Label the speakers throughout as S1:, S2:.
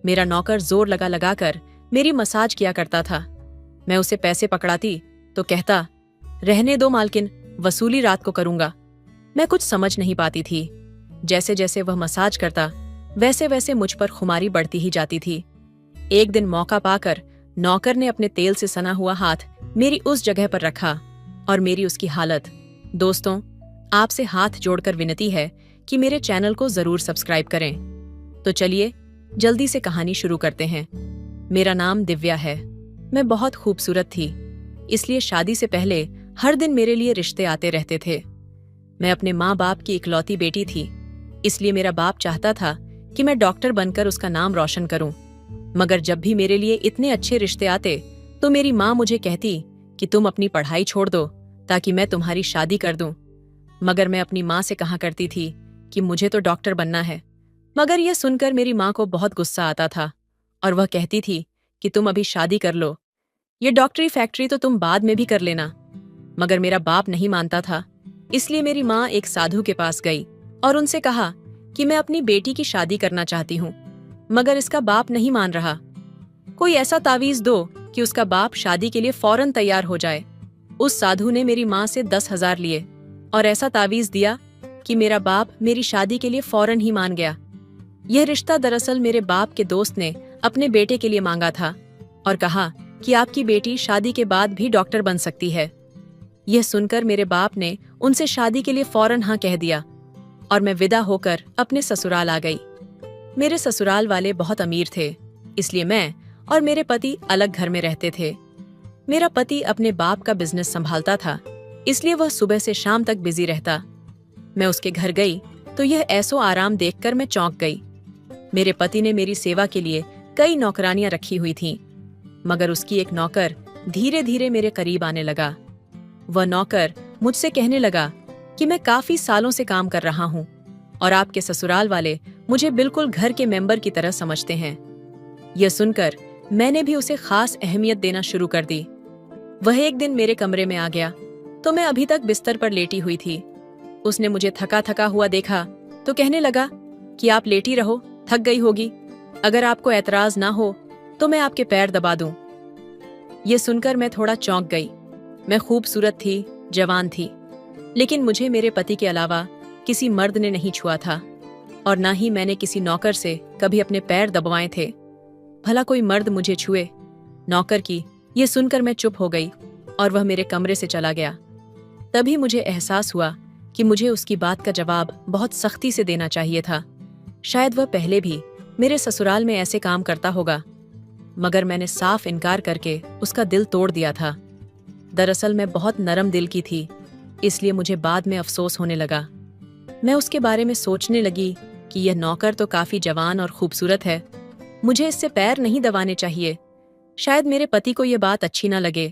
S1: मेरा नौकर जोर लगा लगा कर मेरी मसाज किया करता था। मैं उसे पैसे पकड़ाती तो कहता, रहने दो मालकिन, वसूली रात को करूंगा। मैं कुछ समझ नहीं पाती थी। जैसे जैसे वह मसाज करता वैसे वैसे मुझ पर खुमारी बढ़ती ही जाती थी। एक दिन मौका पाकर नौकर ने अपने तेल से सना हुआ हाथ मेरी उस जगह पर रखा और मेरी उसकी हालत। दोस्तों, आपसे हाथ जोड़कर विनती है कि मेरे चैनल को जरूर सब्सक्राइब करें। तो चलिए जल्दी से कहानी शुरू करते हैं। मेरा नाम दिव्या है। मैं बहुत खूबसूरत थी, इसलिए शादी से पहले हर दिन मेरे लिए रिश्ते आते रहते थे। मैं अपने माँ बाप की इकलौती बेटी थी, इसलिए मेरा बाप चाहता था कि मैं डॉक्टर बनकर उसका नाम रोशन करूं। मगर जब भी मेरे लिए इतने अच्छे रिश्ते आते तो मेरी माँ मुझे कहती कि तुम अपनी पढ़ाई छोड़ दो ताकि मैं तुम्हारी शादी कर दूं। मगर मैं अपनी माँ से कहा करती थी कि मुझे तो डॉक्टर बनना है। मगर यह सुनकर मेरी माँ को बहुत गुस्सा आता था और वह कहती थी कि तुम अभी शादी कर लो, ये डॉक्टरी फैक्ट्री तो तुम बाद में भी कर लेना। मगर मेरा बाप नहीं मानता था, इसलिए मेरी माँ एक साधु के पास गई और उनसे कहा कि मैं अपनी बेटी की शादी करना चाहती हूँ, मगर इसका बाप नहीं मान रहा। कोई ऐसा तावीज दो कि उसका बाप शादी के लिए फौरन तैयार हो जाए। उस साधु ने मेरी माँ से 10,000 लिए और ऐसा तावीज दिया कि मेरा बाप मेरी शादी के लिए फौरन ही मान गया। यह रिश्ता दरअसल मेरे बाप के दोस्त ने अपने बेटे के लिए मांगा था और कहा कि आपकी बेटी शादी के बाद भी डॉक्टर बन सकती है। यह सुनकर मेरे बाप ने उनसे शादी के लिए फौरन हाँ कह दिया और मैं विदा होकर अपने ससुराल आ गई। मेरे ससुराल वाले बहुत अमीर थे, इसलिए मैं और मेरे पति अलग घर में रहते थे। मेरा पति अपने बाप का बिजनेस संभालता था, इसलिए वह सुबह से शाम तक बिजी रहता। मैं उसके घर गई तो यह ऐसो आराम देखकर मैं चौंक गई। मेरे पति ने मेरी सेवा के लिए कई नौकरानियां रखी हुई थीं, मगर उसकी एक नौकर धीरे धीरे मेरे करीब आने लगा। वह नौकर मुझसे कहने लगा कि मैं काफी सालों से काम कर रहा हूँ और आपके ससुराल वाले मुझे बिल्कुल घर के मेंबर की तरह समझते हैं। यह सुनकर मैंने भी उसे खास अहमियत देना शुरू कर दी। वह एक दिन मेरे कमरे में आ गया तो मैं अभी तक बिस्तर पर लेटी हुई थी। उसने मुझे थका थका हुआ देखा तो कहने लगा कि आप लेटी रहो, थक गई होगी। अगर आपको एतराज ना हो तो मैं आपके पैर दबा दूं। यह सुनकर मैं थोड़ा चौंक गई। मैं खूबसूरत थी, जवान थी, लेकिन मुझे मेरे पति के अलावा किसी मर्द ने नहीं छुआ था और ना ही मैंने किसी नौकर से कभी अपने पैर दबवाए थे। भला कोई मर्द मुझे छुए? नौकर की ये सुनकर मैं चुप हो गई और वह मेरे कमरे से चला गया। तभी मुझे एहसास हुआ कि मुझे उसकी बात का जवाब बहुत सख्ती से देना चाहिए था। शायद वह पहले भी मेरे ससुराल में ऐसे काम करता होगा, मगर मैंने साफ इनकार करके उसका दिल तोड़ दिया था। दरअसल मैं बहुत नरम दिल की थी, इसलिए मुझे बाद में अफसोस होने लगा। मैं उसके बारे में सोचने लगी कि यह नौकर तो काफी जवान और खूबसूरत है, मुझे इससे पैर नहीं दबाने चाहिए। शायद मेरे पति को यह बात अच्छी ना लगे।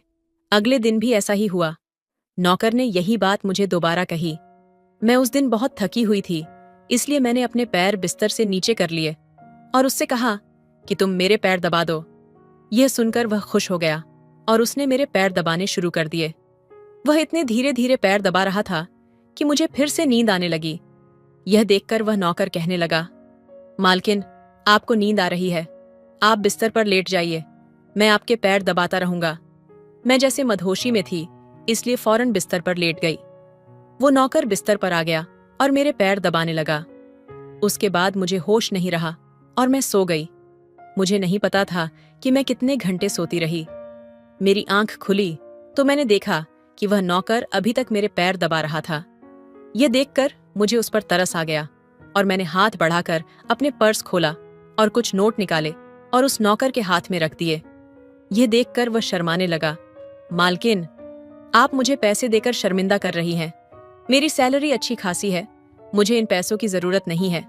S1: अगले दिन भी ऐसा ही हुआ। नौकर ने यही बात मुझे दोबारा कही। मैं उस दिन बहुत थकी हुई थी, इसलिए मैंने अपने पैर बिस्तर से नीचे कर लिए और उससे कहा कि तुम मेरे पैर दबा दो। यह सुनकर वह खुश हो गया और उसने मेरे पैर दबाने शुरू कर दिए। वह इतने धीरे धीरे पैर दबा रहा था कि मुझे फिर से नींद आने लगी। यह देखकर वह नौकर कहने लगा, मालकिन, आपको नींद आ रही है, आप बिस्तर पर लेट जाइए, मैं आपके पैर दबाता रहूंगा। मैं जैसे मदहोशी में थी, इसलिए फौरन बिस्तर पर लेट गई। वो नौकर बिस्तर पर आ गया और मेरे पैर दबाने लगा। उसके बाद मुझे होश नहीं रहा और मैं सो गई। मुझे नहीं पता था कि मैं कितने घंटे सोती रही। मेरी आंख खुली तो मैंने देखा कि वह नौकर अभी तक मेरे पैर दबा रहा था। यह देखकर मुझे उस पर तरस आ गया और मैंने हाथ बढ़ाकर अपने पर्स खोला और कुछ नोट निकाले और उस नौकर के हाथ में रख दिए। यह देखकर वह शर्माने लगा। मालकिन, आप मुझे पैसे देकर शर्मिंदा कर रही हैं। मेरी सैलरी अच्छी खासी है, मुझे इन पैसों की जरूरत नहीं है।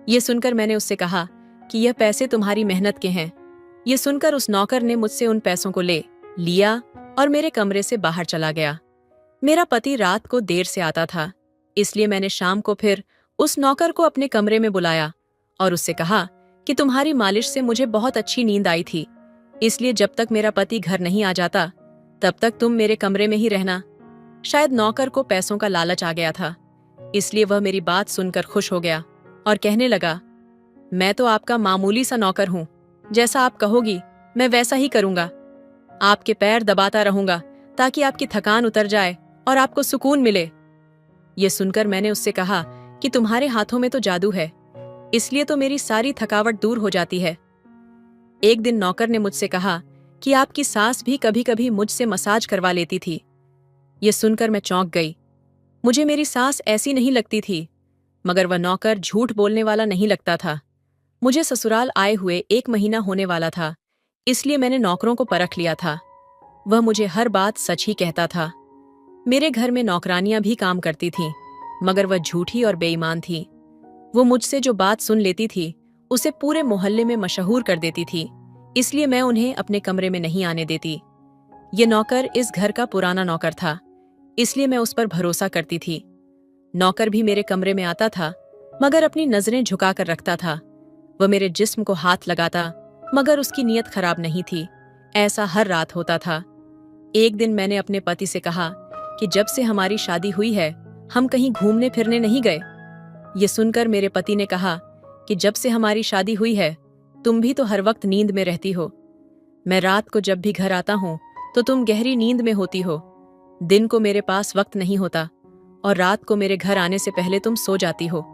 S1: यह सुनकर मैंने उससे कहा कि यह पैसे तुम्हारी मेहनत के हैं। यह सुनकर उस नौकर ने मुझसे उन पैसों को ले लिया और मेरे कमरे से बाहर चला गया। मेरा पति रात को देर से आता था, इसलिए मैंने शाम को फिर उस नौकर को अपने कमरे में बुलाया और उससे कहा कि तुम्हारी मालिश से मुझे बहुत अच्छी नींद आई थी, इसलिए जब तक मेरा पति घर नहीं आ जाता तब तक तुम मेरे कमरे में ही रहना। शायद नौकर को पैसों का लालच आ गया था, इसलिए वह मेरी बात सुनकर खुश हो गया और कहने लगा, मैं तो आपका मामूली सा नौकर हूं, जैसा आप कहोगी मैं वैसा ही करूंगा। आपके पैर दबाता रहूंगा ताकि आपकी थकान उतर जाए और आपको सुकून मिले। ये सुनकर मैंने उससे कहा कि तुम्हारे हाथों में तो जादू है, इसलिए तो मेरी सारी थकावट दूर हो जाती है। एक दिन नौकर ने मुझसे कहा कि आपकी सास भी कभी कभी मुझसे मसाज करवा लेती थी। ये सुनकर मैं चौंक गई। मुझे मेरी सास ऐसी नहीं लगती थी, मगर वह नौकर झूठ बोलने वाला नहीं लगता था। मुझे ससुराल आए हुए 1 महीना होने वाला था, इसलिए मैंने नौकरों को परख लिया था। वह मुझे हर बात सच ही कहता था। मेरे घर में नौकरानियां भी काम करती थीं, मगर वह झूठी और बेईमान थी। वो मुझसे जो बात सुन लेती थी उसे पूरे मोहल्ले में मशहूर कर देती थी, इसलिए मैं उन्हें अपने कमरे में नहीं आने देती। ये नौकर इस घर का पुराना नौकर था, इसलिए मैं उस पर भरोसा करती थी। नौकर भी मेरे कमरे में आता था, मगर अपनी नजरें झुकाकर रखता था। वह मेरे जिस्म को हाथ लगाता, मगर उसकी नीयत खराब नहीं थी। ऐसा हर रात होता था। एक दिन मैंने अपने पति से कहा कि जब से हमारी शादी हुई है हम कहीं घूमने फिरने नहीं गए। ये सुनकर मेरे पति ने कहा कि जब से हमारी शादी हुई है तुम भी तो हर वक्त नींद में रहती हो। मैं रात को जब भी घर आता हूं तो तुम गहरी नींद में होती हो। दिन को मेरे पास वक्त नहीं होता और रात को मेरे घर आने से पहले तुम सो जाती हो।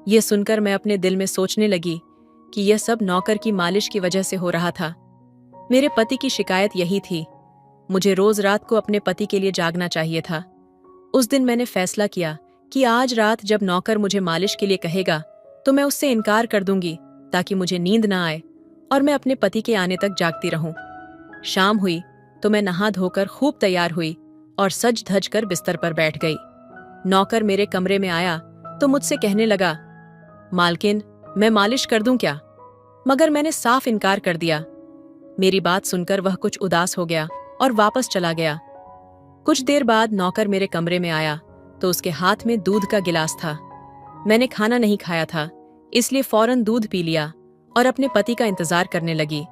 S1: यह सुनकर मैं अपने दिल में सोचने लगी कि यह सब नौकर की मालिश की वजह से हो रहा था। मेरे पति की शिकायत यही थी। मुझे रोज रात को अपने पति के लिए जागना चाहिए था। उस दिन मैंने फैसला किया कि आज रात जब नौकर मुझे मालिश के लिए कहेगा तो मैं उससे इनकार कर दूंगी, ताकि मुझे नींद ना आए और मैं अपने पति के आने तक जागती रहूं। शाम हुई तो मैं नहा धोकर खूब तैयार हुई और सज धज कर बिस्तर पर बैठ गई। नौकर मेरे कमरे में आया तो मुझसे कहने लगा, मालकिन मैं मालिश कर दूं क्या? मगर मैंने साफ इनकार कर दिया। मेरी बात सुनकर वह कुछ उदास हो गया और वापस चला गया। कुछ देर बाद नौकर मेरे कमरे में आया तो उसके हाथ में दूध का गिलास था। मैंने खाना नहीं खाया था, इसलिए फौरन दूध पी लिया और अपने पति का इंतजार करने लगी।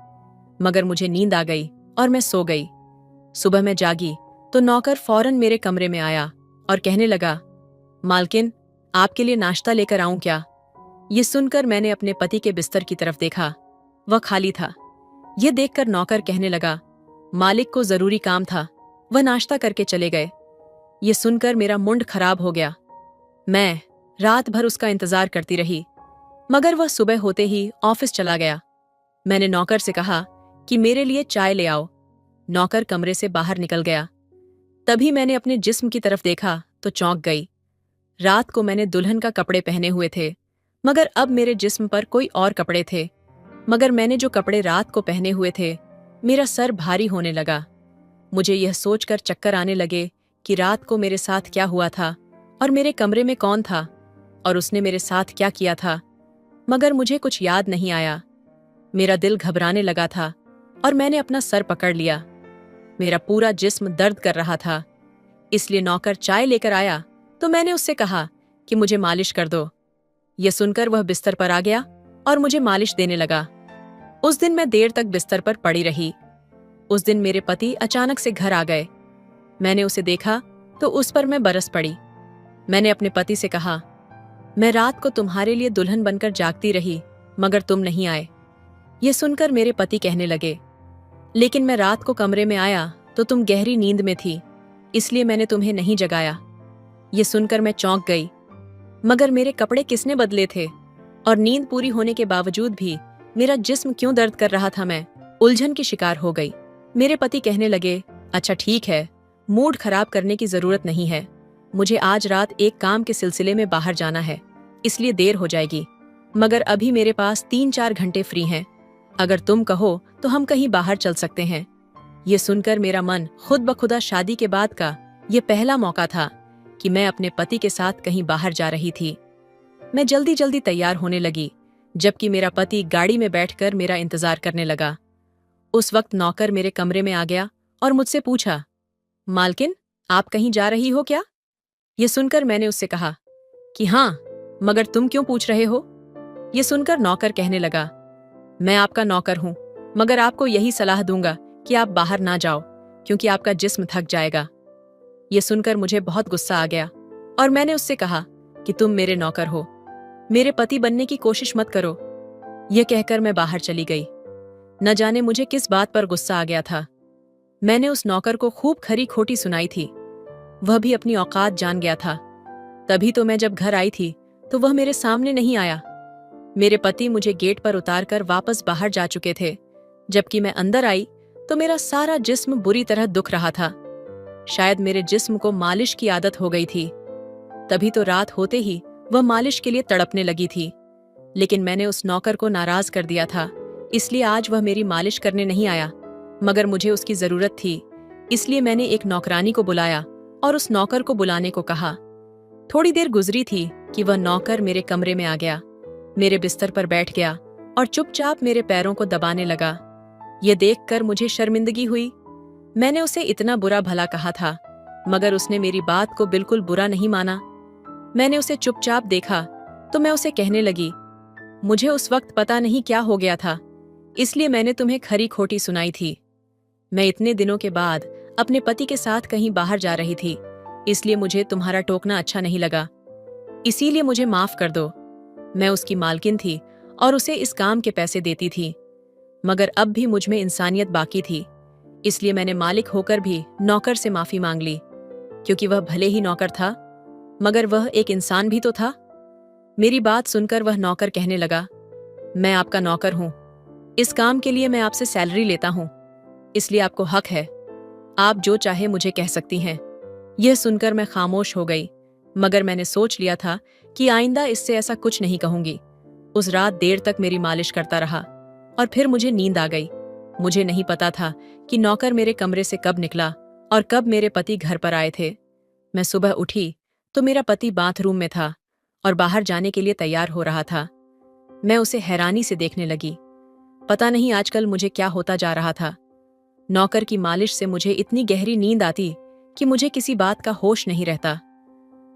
S1: मगर मुझे नींद आ गई और मैं सो गई। सुबह मैं जागी तो नौकर फौरन मेरे कमरे में आया और कहने लगा, मालकिन आपके लिए नाश्ता लेकर आऊं क्या? ये सुनकर मैंने अपने पति के बिस्तर की तरफ देखा। वह खाली था। यह देखकर नौकर कहने लगा, मालिक को जरूरी काम था, वह नाश्ता करके चले गए। ये सुनकर मेरा मुंड खराब हो गया। मैं रात भर उसका इंतजार करती रही, मगर वह सुबह होते ही ऑफिस चला गया। मैंने नौकर से कहा कि मेरे लिए चाय ले आओ। नौकर कमरे से बाहर निकल गया। तभी मैंने अपने जिस्म की तरफ देखा तो चौंक गई। रात को मैंने दुल्हन का कपड़े पहने हुए थे, मगर अब मेरे जिस्म पर कोई और कपड़े थे। मगर मैंने जो कपड़े रात को पहने हुए थे, मेरा सर भारी होने लगा। मुझे यह सोचकर चक्कर आने लगे कि रात को मेरे साथ क्या हुआ था और मेरे कमरे में कौन था और उसने मेरे साथ क्या किया था। मगर मुझे कुछ याद नहीं आया। मेरा दिल घबराने लगा था और मैंने अपना सर पकड़ लिया। मेरा पूरा जिस्म दर्द कर रहा था। इसलिए नौकर चाय लेकर आया तो मैंने उससे कहा कि मुझे मालिश कर दो। यह सुनकर वह बिस्तर पर आ गया और मुझे मालिश देने लगा। उस दिन मैं देर तक बिस्तर पर पड़ी रही। उस दिन मेरे पति अचानक से घर आ गए। मैंने उसे देखा तो उस पर मैं बरस पड़ी। मैंने अपने पति से कहा, मैं रात को तुम्हारे लिए दुल्हन बनकर जागती रही, मगर तुम नहीं आए। ये सुनकर मेरे पति कहने लगे, लेकिन मैं रात को कमरे में आया तो तुम गहरी नींद में थी, इसलिए मैंने तुम्हें नहीं जगाया। ये सुनकर मैं चौंक गई। मगर मेरे कपड़े किसने बदले थे और नींद पूरी होने के बावजूद भी मेरा जिस्म क्यों दर्द कर रहा था? मैं उलझन की शिकार हो गई। मेरे पति कहने लगे, अच्छा ठीक है, मूड खराब करने की जरूरत नहीं है। मुझे आज रात एक काम के सिलसिले में बाहर जाना है, इसलिए देर हो जाएगी। मगर अभी मेरे पास 3-4 घंटे फ्री हैं। अगर तुम कहो तो हम कहीं बाहर चल सकते हैं। ये सुनकर मेरा मन खुद ब खुदा शादी के बाद का ये पहला मौका था कि मैं अपने पति के साथ कहीं बाहर जा रही थी। मैं जल्दी जल्दी तैयार होने लगी, जबकि मेरा पति गाड़ी में बैठकर मेरा इंतजार करने लगा। उस वक्त नौकर मेरे कमरे में आ गया और मुझसे पूछा, मालकिन आप कहीं जा रही हो क्या? ये सुनकर मैंने उससे कहा कि हाँ, मगर तुम क्यों पूछ रहे हो? ये सुनकर नौकर कहने लगा, मैं आपका नौकर हूं, मगर आपको यही सलाह दूंगा कि आप बाहर ना जाओ, क्योंकि आपका जिस्म थक जाएगा। ये सुनकर मुझे बहुत गुस्सा आ गया और मैंने उससे कहा कि तुम मेरे नौकर हो, मेरे पति बनने की कोशिश मत करो। यह कहकर मैं बाहर चली गई। न जाने मुझे किस बात पर गुस्सा आ गया था। मैंने उस नौकर को खूब खरी खोटी सुनाई थी। वह भी अपनी औकात जान गया था। तभी तो मैं जब घर आई थी तो वह मेरे सामने नहीं आया। मेरे पति मुझे गेट पर उतारकर वापस बाहर जा चुके थे। जबकि मैं अंदर आई तो मेरा सारा जिस्म बुरी तरह दुख रहा था। शायद मेरे जिस्म को मालिश की आदत हो गई थी। तभी तो रात होते ही वह मालिश के लिए तड़पने लगी थी। लेकिन मैंने उस नौकर को नाराज कर दिया था, इसलिए आज वह मेरी मालिश करने नहीं आया। मगर मुझे उसकी जरूरत थी, इसलिए मैंने एक नौकरानी को बुलाया और उस नौकर को बुलाने को कहा। थोड़ी देर गुजरी थी कि वह नौकर मेरे कमरे में आ गया, मेरे बिस्तर पर बैठ गया और चुपचाप मेरे पैरों को दबाने लगा। यह देखकर मुझे शर्मिंदगी हुई। मैंने उसे इतना बुरा भला कहा था, मगर उसने मेरी बात को बिल्कुल बुरा नहीं माना। मैंने उसे चुपचाप देखा तो मैं उसे कहने लगी, मुझे उस वक्त पता नहीं क्या हो गया था, इसलिए मैंने तुम्हें खरी खोटी सुनाई थी। मैं इतने दिनों के बाद अपने पति के साथ कहीं बाहर जा रही थी, इसलिए मुझे तुम्हारा टोकना अच्छा नहीं लगा, इसीलिए मुझे माफ कर दो। मैं उसकी मालकिन थी और उसे इस काम के पैसे देती थी, मगर अब भी मुझ में इंसानियत बाकी थी, इसलिए मैंने मालिक होकर भी नौकर से माफी मांग ली। क्योंकि वह भले ही नौकर था, मगर वह एक इंसान भी तो था। मेरी बात सुनकर वह नौकर कहने लगा, मैं आपका नौकर हूं, इस काम के लिए मैं आपसे सैलरी लेता हूं, इसलिए आपको हक है, आप जो चाहे मुझे कह सकती हैं। यह सुनकर मैं खामोश हो गई, मगर मैंने सोच लिया था कि आइंदा इससे ऐसा कुछ नहीं कहूंगी। उस रात देर तक मेरी मालिश करता रहा और फिर मुझे नींद आ गई। मुझे नहीं पता था कि नौकर मेरे कमरे से कब निकला और कब मेरे पति घर पर आए थे। मैं सुबह उठी तो मेरा पति बाथरूम में था और बाहर जाने के लिए तैयार हो रहा था। मैं उसे हैरानी से देखने लगी। पता नहीं आजकल मुझे क्या होता जा रहा था। नौकर की मालिश से मुझे इतनी गहरी नींद आती कि मुझे किसी बात का होश नहीं रहता।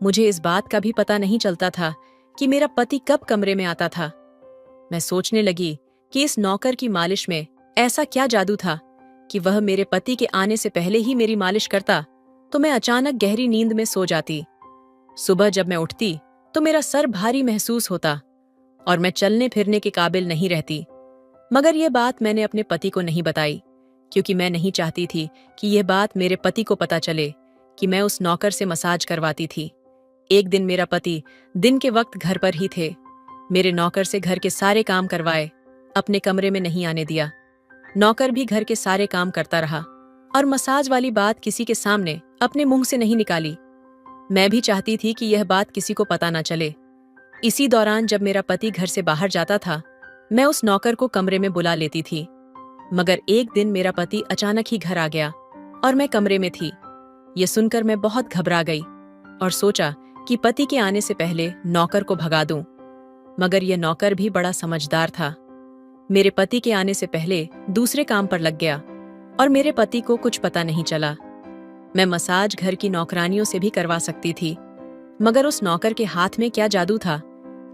S1: मुझे इस बात का भी पता नहीं चलता था कि मेरा पति कब कमरे में आता था। मैं सोचने लगी कि इस नौकर की मालिश में ऐसा क्या जादू था कि वह मेरे पति के आने से पहले ही मेरी मालिश करता तो मैं अचानक गहरी नींद में सो जाती। सुबह जब मैं उठती तो मेरा सर भारी महसूस होता और मैं चलने फिरने के काबिल नहीं रहती। मगर यह बात मैंने अपने पति को नहीं बताई, क्योंकि मैं नहीं चाहती थी कि यह बात मेरे पति को पता चले कि मैं उस नौकर से मसाज करवाती थी। एक दिन मेरा पति दिन के वक्त घर पर ही थे। मेरे नौकर से घर के सारे काम करवाए, अपने कमरे में नहीं आने दिया। नौकर भी घर के सारे काम करता रहा और मसाज वाली बात किसी के सामने अपने मुंह से नहीं निकाली। मैं भी चाहती थी कि यह बात किसी को पता न चले। इसी दौरान जब मेरा पति घर से बाहर जाता था, मैं उस नौकर को कमरे में बुला लेती थी। मगर एक दिन मेरा पति अचानक ही घर आ गया और मैं कमरे में थी। यह सुनकर मैं बहुत घबरा गई और सोचा कि पति के आने से पहले नौकर को भगा दूं। मगर यह नौकर भी बड़ा समझदार था। मेरे पति के आने से पहले दूसरे काम पर लग गया और मेरे पति को कुछ पता नहीं चला। मैं मसाज घर की नौकरानियों से भी करवा सकती थी, मगर उस नौकर के हाथ में क्या जादू था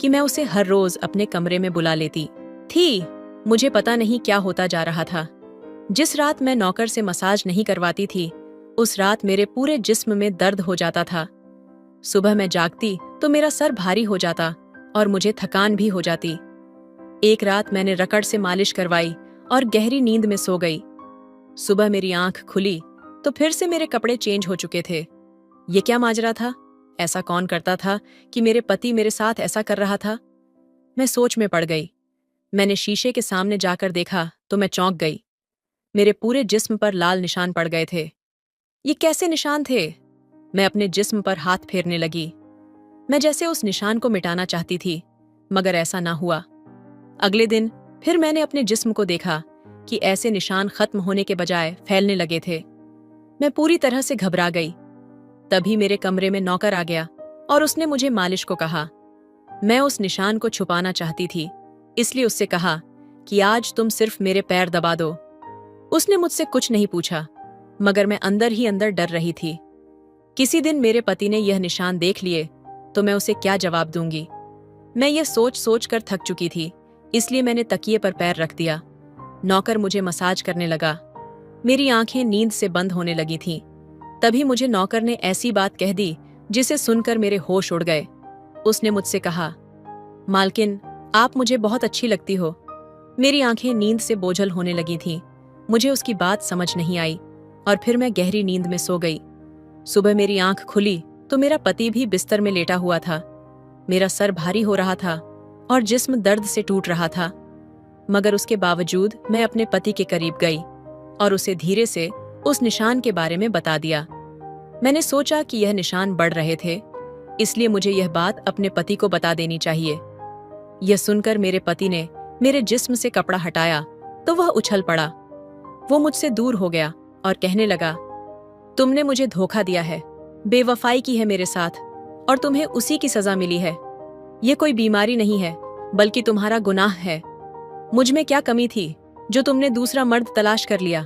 S1: कि मैं उसे हर रोज अपने कमरे में बुला लेती थी। मुझे पता नहीं क्या होता जा रहा था। जिस रात मैं नौकर से मसाज नहीं करवाती थी, उस रात मेरे पूरे जिस्म में दर्द हो जाता था। सुबह मैं जागती तो मेरा सर भारी हो जाता और मुझे थकान भी हो जाती। एक रात मैंने रकड़ से मालिश करवाई और गहरी नींद में सो गई। सुबह मेरी आंख खुली तो फिर से मेरे कपड़े चेंज हो चुके थे। ये क्या माजरा था? ऐसा कौन करता था कि मेरे पति मेरे साथ ऐसा कर रहा था? मैं सोच में पड़ गई। मैंने शीशे के सामने जाकर देखा तो मैं चौंक गई। मेरे पूरे जिस्म पर लाल निशान पड़ गए थे। ये कैसे निशान थे? मैं अपने जिस्म पर हाथ फेरने लगी। मैं जैसे उस निशान को मिटाना चाहती थी, मगर ऐसा ना हुआ। अगले दिन फिर मैंने अपने जिस्म को देखा कि ऐसे निशान खत्म होने के बजाय फैलने लगे थे। मैं पूरी तरह से घबरा गई। तभी मेरे कमरे में नौकर आ गया और उसने मुझे मालिश को कहा। मैं उस निशान को छुपाना चाहती थी, इसलिए उससे कहा कि आज तुम सिर्फ मेरे पैर दबा दो। उसने मुझसे कुछ नहीं पूछा, मगर मैं अंदर ही अंदर डर रही थी। किसी दिन मेरे पति ने यह निशान देख लिए तो मैं उसे क्या जवाब दूंगी। मैं यह सोच सोच कर थक चुकी थी, इसलिए मैंने तकिए पर पैर रख दिया। नौकर मुझे मसाज करने लगा। मेरी आंखें नींद से बंद होने लगी थीं। तभी मुझे नौकर ने ऐसी बात कह दी जिसे सुनकर मेरे होश उड़ गए। उसने मुझसे कहा, मालकिन, आप मुझे बहुत अच्छी लगती हो। मेरी आंखें नींद से बोझल होने लगी थीं। मुझे उसकी बात समझ नहीं आई और फिर मैं गहरी नींद में सो गई। सुबह मेरी आंख खुली तो मेरा पति भी बिस्तर में लेटा हुआ था। मेरा सर भारी हो रहा था और जिस्म दर्द से टूट रहा था, मगर उसके बावजूद मैं अपने पति के करीब गई और उसे धीरे से उस निशान के बारे में बता दिया। मैंने सोचा कि यह निशान बढ़ रहे थे, इसलिए मुझे यह बात अपने पति को बता देनी चाहिए। यह सुनकर मेरे पति ने मेरे जिस्म से कपड़ा हटाया तो वह उछल पड़ा। वो मुझसे दूर हो गया और कहने लगा, तुमने मुझे धोखा दिया है, बेवफाई की है मेरे साथ और तुम्हें उसी की सजा मिली है। ये कोई बीमारी नहीं है, बल्कि तुम्हारा गुनाह है। मुझ में क्या कमी थी जो तुमने दूसरा मर्द तलाश कर लिया?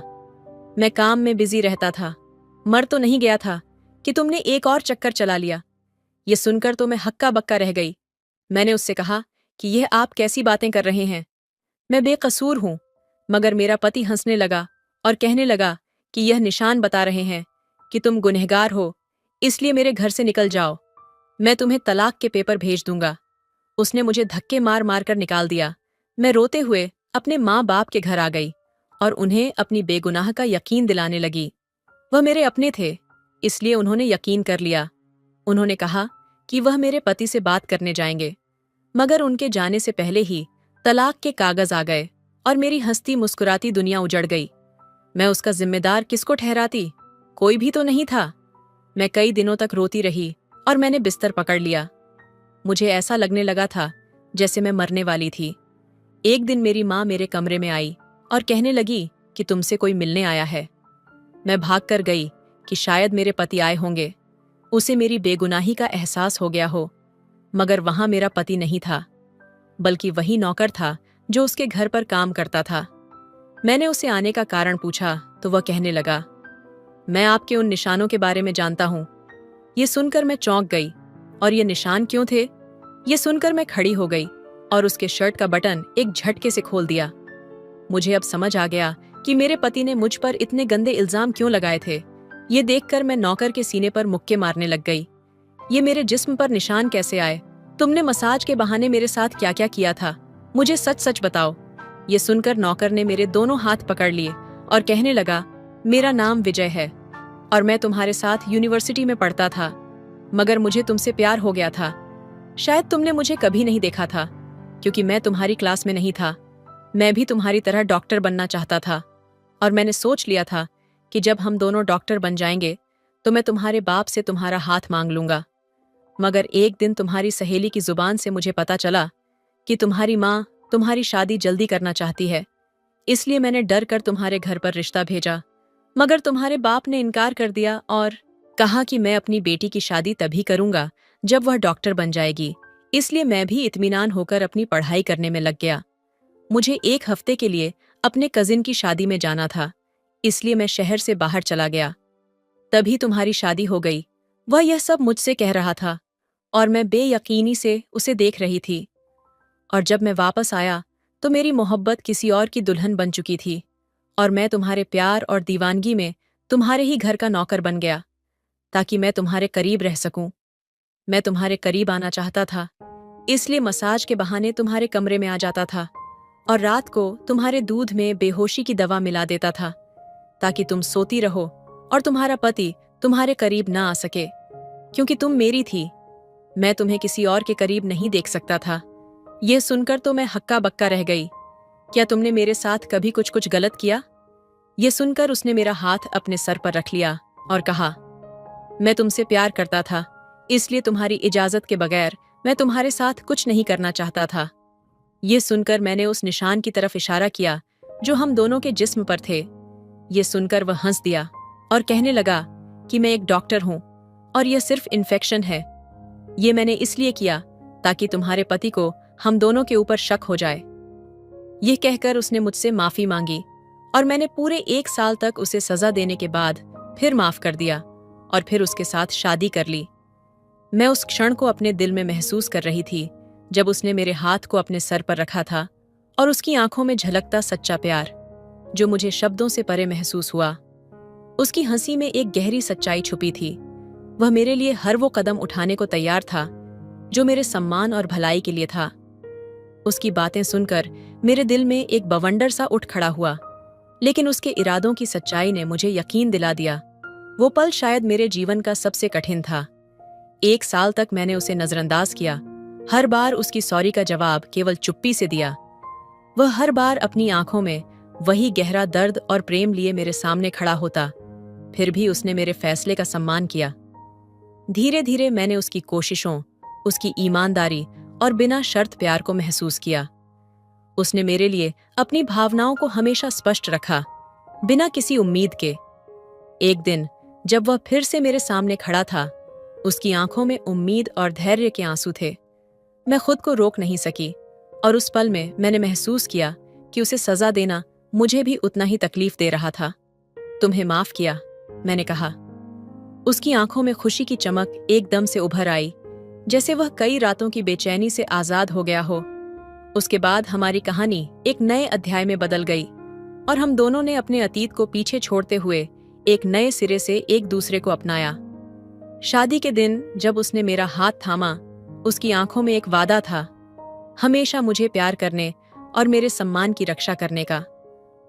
S1: मैं काम में बिजी रहता था, मर तो नहीं गया था कि तुमने एक और चक्कर चला लिया। ये सुनकर तो मैं हक्का बक्का रह गई। मैंने उससे कहा कि यह आप कैसी बातें कर रहे हैं, मैं बेकसूर हूं। मगर मेरा पति हंसने लगा और कहने लगा कि यह निशान बता रहे हैं कि तुम गुनहगार हो, इसलिए मेरे घर से निकल जाओ, मैं तुम्हें तलाक के पेपर भेज दूंगा। उसने मुझे धक्के मार मार कर निकाल दिया। मैं रोते हुए अपने माँ बाप के घर आ गई और उन्हें अपनी बेगुनाह का यकीन दिलाने लगी। वह मेरे अपने थे, इसलिए उन्होंने यकीन कर लिया। उन्होंने कहा कि वह मेरे पति से बात करने जाएंगे, मगर उनके जाने से पहले ही तलाक के कागज आ गए और मेरी हंसती मुस्कुराती दुनिया उजड़ गई। मैं उसका जिम्मेदार किसको ठहराती? कोई भी तो नहीं था। मैं कई दिनों तक रोती रही और मैंने बिस्तर पकड़ लिया। मुझे ऐसा लगने लगा था जैसे मैं मरने वाली थी। एक दिन मेरी माँ मेरे कमरे में आई और कहने लगी कि तुमसे कोई मिलने आया है। मैं भाग कर गई कि शायद मेरे पति आए होंगे, उसे मेरी बेगुनाही का एहसास हो गया हो। मगर वहां मेरा पति नहीं था, बल्कि वही नौकर था जो उसके घर पर काम करता था। मैंने उसे आने का कारण पूछा तो वह कहने लगा, मैं आपके उन निशानों के बारे में जानता हूं। ये सुनकर मैं चौंक गई। और ये निशान क्यों थे? ये सुनकर मैं खड़ी हो गई और उसके शर्ट का बटन एक झटके से खोल दिया। मुझे अब समझ आ गया कि मेरे पति ने मुझ पर इतने गंदे इल्जाम क्यों लगाए थे। ये देखकर मैं नौकर के सीने पर मुक्के मारने लग गई। ये मेरे जिस्म पर निशान कैसे आए? तुमने मसाज के बहाने मेरे साथ क्या क्या किया था? मुझे सच सच बताओ। ये सुनकर नौकर ने मेरे दोनों हाथ पकड़ लिए और कहने लगा, मेरा नाम विजय है और मैं तुम्हारे साथ यूनिवर्सिटी में पढ़ता था, मगर मुझे तुमसे प्यार हो गया था। शायद तुमने मुझे कभी नहीं देखा था, क्योंकि मैं तुम्हारी क्लास में नहीं था। मैं भी तुम्हारी तरह डॉक्टर बनना चाहता था और मैंने सोच लिया था कि जब हम दोनों डॉक्टर बन जाएंगे तो मैं तुम्हारे बाप से तुम्हारा हाथ मांग लूंगा। मगर एक दिन तुम्हारी सहेली की जुबान से मुझे पता चला कि तुम्हारी माँ तुम्हारी शादी जल्दी करना चाहती है, इसलिए मैंने डर कर तुम्हारे घर पर रिश्ता भेजा। मगर तुम्हारे बाप ने इनकार कर दिया और कहा कि मैं अपनी बेटी की शादी तभी करूंगा जब वह डॉक्टर बन जाएगी। इसलिए मैं भी इत्मीनान होकर अपनी पढ़ाई करने में लग गया। मुझे एक हफ्ते के लिए अपने कजिन की शादी में जाना था, इसलिए मैं शहर से बाहर चला गया। तभी तुम्हारी शादी हो गई। वह यह सब मुझसे कह रहा था और मैं बेयकीनी से उसे देख रही थी। और जब मैं वापस आया तो मेरी मोहब्बत किसी और की दुल्हन बन चुकी थी और मैं तुम्हारे प्यार और दीवानगी में तुम्हारे ही घर का नौकर बन गया, ताकि मैं तुम्हारे करीब रह सकूं। मैं तुम्हारे करीब आना चाहता था, इसलिए मसाज के बहाने तुम्हारे कमरे में आ जाता था और रात को तुम्हारे दूध में बेहोशी की दवा मिला देता था, ताकि तुम सोती रहो और तुम्हारा पति तुम्हारे करीब ना आ सके। क्योंकि तुम मेरी थी, मैं तुम्हें किसी और के करीब नहीं देख सकता था। यह सुनकर तो मैं हक्का बक्का रह गई। क्या तुमने मेरे साथ कभी कुछ गलत किया? यह सुनकर उसने मेरा हाथ अपने सर पर रख लिया और कहा, मैं तुमसे प्यार करता था, इसलिए तुम्हारी इजाजत के बगैर मैं तुम्हारे साथ कुछ नहीं करना चाहता था। यह सुनकर मैंने उस निशान की तरफ इशारा किया जो हम दोनों के जिस्म पर थे। यह सुनकर वह हंस दिया और कहने लगा कि मैं एक डॉक्टर हूं और यह सिर्फ इन्फेक्शन है। ये मैंने इसलिए किया ताकि तुम्हारे पति को हम दोनों के ऊपर शक हो जाए। यह कहकर उसने मुझसे माफी मांगी और मैंने पूरे 1 साल तक उसे सजा देने के बाद फिर माफ कर दिया और फिर उसके साथ शादी कर ली। मैं उस क्षण को अपने दिल में महसूस कर रही थी जब उसने मेरे हाथ को अपने सर पर रखा था और उसकी आंखों में झलकता सच्चा प्यार, जो मुझे शब्दों से परे महसूस हुआ। उसकी हंसी में एक गहरी सच्चाई छुपी थी। वह मेरे लिए हर वो कदम उठाने को तैयार था जो मेरे सम्मान और भलाई के लिए था। उसकी बातें सुनकर मेरे दिल में एक बवंडर सा उठ खड़ा हुआ, लेकिन उसके इरादों की सच्चाई ने मुझे यकीन दिला दिया। वो पल शायद मेरे जीवन का सबसे कठिन था। 1 साल तक मैंने उसे नजरअंदाज किया, हर बार उसकी सॉरी का जवाब केवल चुप्पी से दिया। वह हर बार अपनी आंखों में वही गहरा दर्द और प्रेम लिए मेरे सामने खड़ा होता, फिर भी उसने मेरे फैसले का सम्मान किया। धीरे धीरे मैंने उसकी कोशिशों, उसकी ईमानदारी और बिना शर्त प्यार को महसूस किया। उसने मेरे लिए अपनी भावनाओं को हमेशा स्पष्ट रखा, बिना किसी उम्मीद के। एक दिन जब वह फिर से मेरे सामने खड़ा था, उसकी आंखों में उम्मीद और धैर्य के आंसू थे। मैं खुद को रोक नहीं सकी और उस पल में मैंने महसूस किया कि उसे सजा देना मुझे भी उतना ही तकलीफ दे रहा था। तुम्हें माफ किया, मैंने कहा। उसकी आंखों में खुशी की चमक एकदम से उभर आई, जैसे वह कई रातों की बेचैनी से आजाद हो गया हो। उसके बाद हमारी कहानी एक नए अध्याय में बदल गई और हम दोनों ने अपने अतीत को पीछे छोड़ते हुए एक नए सिरे से एक दूसरे को अपनाया। शादी के दिन जब उसने मेरा हाथ थामा, उसकी आंखों में एक वादा था, हमेशा मुझे प्यार करने और मेरे सम्मान की रक्षा करने का,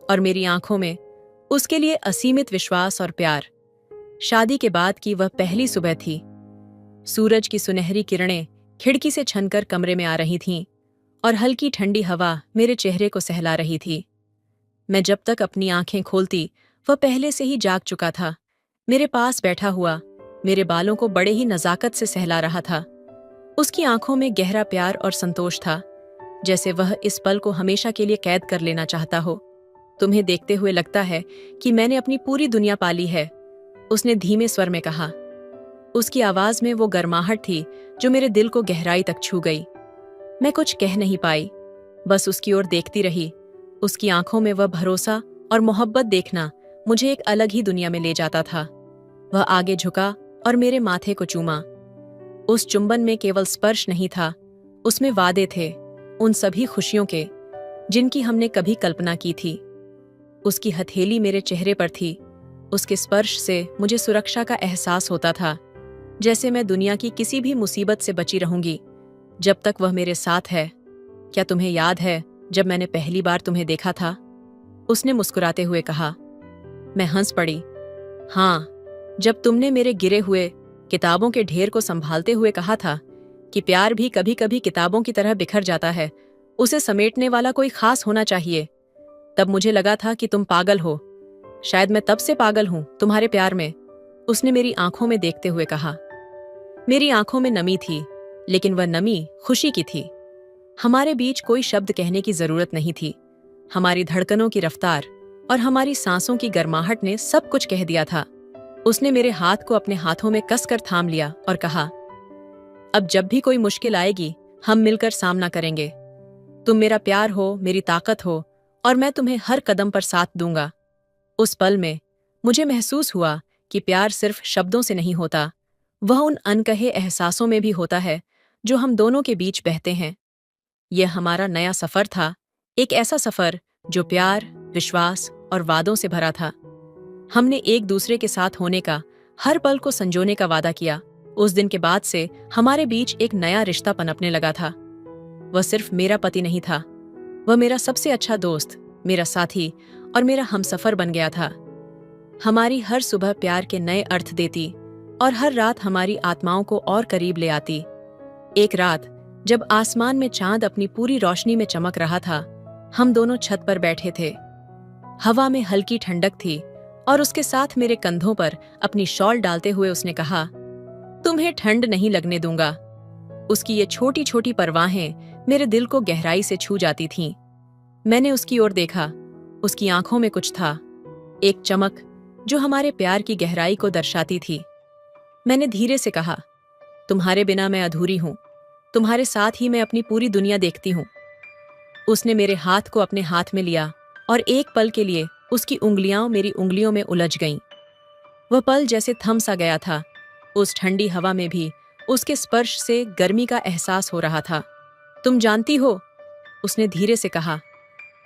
S1: और मेरी आंखों में उसके लिए असीमित विश्वास और प्यार। शादी के बाद की वह पहली सुबह थी। सूरज की सुनहरी किरणें खिड़की से छनकर कमरे में आ रही थीं और हल्की ठंडी हवा मेरे चेहरे को सहला रही थी। मैं जब तक अपनी आंखें खोलती, वह पहले से ही जाग चुका था, मेरे पास बैठा हुआ, मेरे बालों को बड़े ही नजाकत से सहला रहा था। उसकी आंखों में गहरा प्यार और संतोष था, जैसे वह इस पल को हमेशा के लिए कैद कर लेना चाहता हो। तुम्हें देखते हुए लगता है कि मैंने अपनी पूरी दुनिया पाली है, उसने धीमे स्वर में कहा। उसकी आवाज में वो गर्माहट थी जो मेरे दिल को गहराई तक छू गई। मैं कुछ कह नहीं पाई, बस उसकी ओर देखती रही। उसकी आंखों में वह भरोसा और मोहब्बत देखना मुझे एक अलग ही दुनिया में ले जाता था। वह आगे झुका और मेरे माथे को चूमा। उस चुंबन में केवल स्पर्श नहीं था, उसमें वादे थे, उन सभी खुशियों के जिनकी हमने कभी कल्पना की थी। उसकी हथेली मेरे चेहरे पर थी, उसके स्पर्श से मुझे सुरक्षा का एहसास होता था, जैसे मैं दुनिया की किसी भी मुसीबत से बची रहूंगी जब तक वह मेरे साथ है। क्या तुम्हें याद है जब मैंने पहली बार तुम्हें देखा था? उसने मुस्कुराते हुए कहा। मैं हंस पड़ी। हाँ, जब तुमने मेरे गिरे हुए किताबों के ढेर को संभालते हुए कहा था कि प्यार भी कभी कभी किताबों की तरह बिखर जाता है, उसे समेटने वाला कोई खास होना चाहिए। तब मुझे लगा था कि तुम पागल हो। शायद मैं तब से पागल हूं तुम्हारे प्यार में, उसने मेरी आंखों में देखते हुए कहा। मेरी आंखों में नमी थी, लेकिन वह नमी खुशी की थी। हमारे बीच कोई शब्द कहने की जरूरत नहीं थी। हमारी धड़कनों की रफ्तार और हमारी सांसों की गर्माहट ने सब कुछ कह दिया था। उसने मेरे हाथ को अपने हाथों में कसकर थाम लिया और कहा, अब जब भी कोई मुश्किल आएगी, हम मिलकर सामना करेंगे। तुम मेरा प्यार हो, मेरी ताकत हो, और मैं तुम्हें हर कदम पर साथ दूंगा। उस पल में मुझे महसूस हुआ कि प्यार सिर्फ शब्दों से नहीं होता, वह उन अनकहे एहसासों में भी होता है जो हम दोनों के बीच बहते हैं। यह हमारा नया सफर था, एक ऐसा सफर जो प्यार, विश्वास और वादों से भरा था। हमने एक दूसरे के साथ होने का, हर पल को संजोने का वादा किया। उस दिन के बाद से हमारे बीच एक नया रिश्ता पनपने लगा था। वह सिर्फ मेरा पति नहीं था, वह मेरा सबसे अच्छा दोस्त, मेरा साथी और मेरा हमसफर बन गया था। हमारी हर सुबह प्यार के नए अर्थ देती और हर रात हमारी आत्माओं को और करीब ले आती। एक रात जब आसमान में चांद अपनी पूरी रोशनी में चमक रहा था, हम दोनों छत पर बैठे थे। हवा में हल्की ठंडक थी और उसके साथ मेरे कंधों पर अपनी शॉल डालते हुए उसने कहा, तुम्हें ठंड नहीं लगने दूंगा। उसकी ये छोटी छोटी परवाहें मेरे दिल को गहराई से छू जाती थीं। मैंने उसकी ओर देखा, उसकी आंखों में कुछ था, एक चमक जो हमारे प्यार की गहराई को दर्शाती थी। मैंने धीरे से कहा, तुम्हारे बिना मैं अधूरी हूं, तुम्हारे साथ ही मैं अपनी पूरी दुनिया देखती हूं। उसने मेरे हाथ को अपने हाथ में लिया और एक पल के लिए उसकी उंगलियां मेरी उंगलियों में उलझ गईं। वह पल जैसे थम सा गया था। उस ठंडी हवा में भी उसके स्पर्श से गर्मी का एहसास हो रहा था। तुम जानती हो, उसने धीरे से कहा,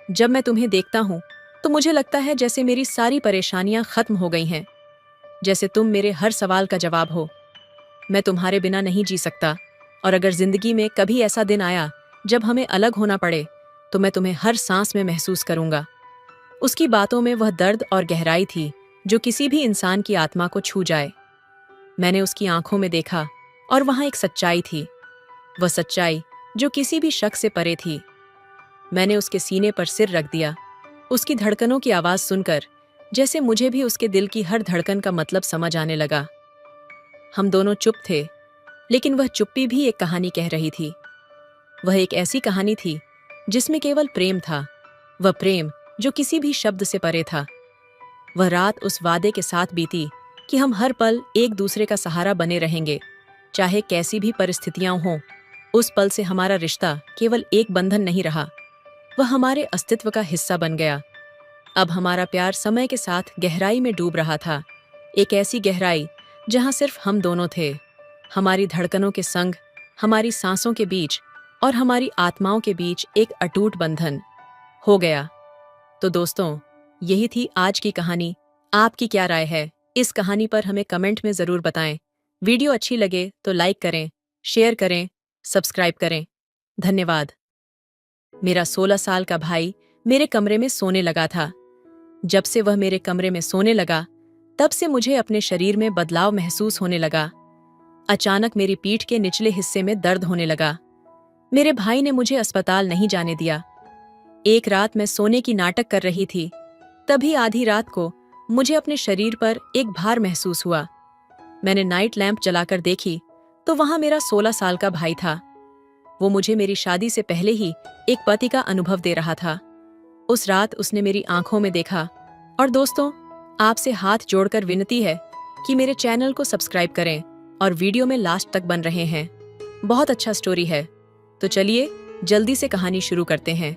S1: जब मैं तुम्हें देखता हूं तो मुझे लगता है जैसे मेरी सारी परेशानियां खत्म हो गई हैं, जैसे तुम मेरे हर सवाल का जवाब हो। मैं तुम्हारे बिना नहीं जी सकता, और अगर जिंदगी में कभी ऐसा दिन आया जब हमें अलग होना पड़े, तो मैं तुम्हें हर सांस में महसूस करूंगा। उसकी बातों में वह दर्द और गहराई थी जो किसी भी इंसान की आत्मा को छू जाए। मैंने उसकी आंखों में देखा और वहां एक सच्चाई थी, वह सच्चाई जो किसी भी शक से परे थी। मैंने उसके सीने पर सिर रख दिया, उसकी धड़कनों की आवाज सुनकर जैसे मुझे भी उसके दिल की हर धड़कन का मतलब समझ आने लगा। हम दोनों चुप थे, लेकिन वह चुप्पी भी एक कहानी कह रही थी। वह एक ऐसी कहानी थी जिसमें केवल प्रेम था, वह प्रेम जो किसी भी शब्द से परे था। वह रात उस वादे के साथ बीती कि हम हर पल एक दूसरे का सहारा बने रहेंगे, चाहे कैसी भी परिस्थितियां हों। उस पल से हमारा रिश्ता केवल एक बंधन नहीं रहा, वह हमारे अस्तित्व का हिस्सा बन गया। अब हमारा प्यार समय के साथ गहराई में डूब रहा था, एक ऐसी गहराई जहां सिर्फ हम दोनों थे, हमारी धड़कनों के संग, हमारी सांसों के बीच और हमारी आत्माओं के बीच एक अटूट बंधन हो गया। तो दोस्तों, यही थी आज की कहानी। आपकी क्या राय है इस कहानी पर हमें कमेंट में ज़रूर बताएं। वीडियो अच्छी लगे तो लाइक करें, शेयर करें, सब्सक्राइब करें। धन्यवाद। मेरा 16 साल का भाई मेरे कमरे में सोने लगा था। जब से वह मेरे कमरे में सोने लगा, तब से मुझे अपने शरीर में बदलाव महसूस होने लगा। अचानक मेरी पीठ के निचले हिस्से में दर्द होने लगा। मेरे भाई ने मुझे अस्पताल नहीं जाने दिया। एक रात मैं सोने की नाटक कर रही थी, तभी आधी रात को मुझे अपने शरीर पर एक भार महसूस हुआ। मैंने नाइट लैंप जलाकर देखी तो वहां मेरा 16 साल का भाई था। वो मुझे मेरी शादी से पहले ही एक पति का अनुभव दे रहा था। उस रात उसने मेरी आंखों में देखा। और दोस्तों, आपसे हाथ जोड़कर विनती है कि मेरे चैनल को सब्सक्राइब करें और वीडियो में लास्ट तक बन रहे हैं। बहुत अच्छा स्टोरी है। तो चलिए जल्दी से कहानी शुरू करते हैं।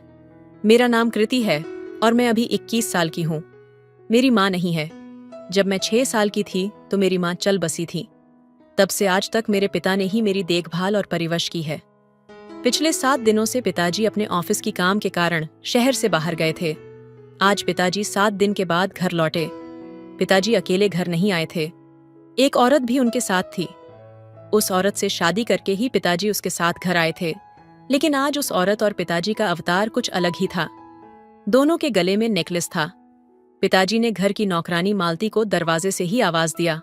S1: मेरा नाम कृति है और मैं अभी 21 साल की हूँ। मेरी माँ नहीं है। जब मैं 6 साल की थी तो मेरी माँ चल बसी थी। तब से आज तक मेरे पिता ने ही मेरी देखभाल और परवरिश की है। पिछले 7 दिनों से पिताजी अपने ऑफिस की काम के कारण शहर से बाहर गए थे। आज पिताजी 7 दिन के बाद घर लौटे। पिताजी अकेले घर नहीं आए थे, एक औरत भी उनके साथ थी। उस औरत से शादी करके ही पिताजी उसके साथ घर आए थे, लेकिन आज उस औरत और पिताजी का अवतार कुछ अलग ही था। दोनों के गले में नेकलेस था। पिताजी ने घर की नौकरानी मालती को दरवाजे से ही आवाज दिया,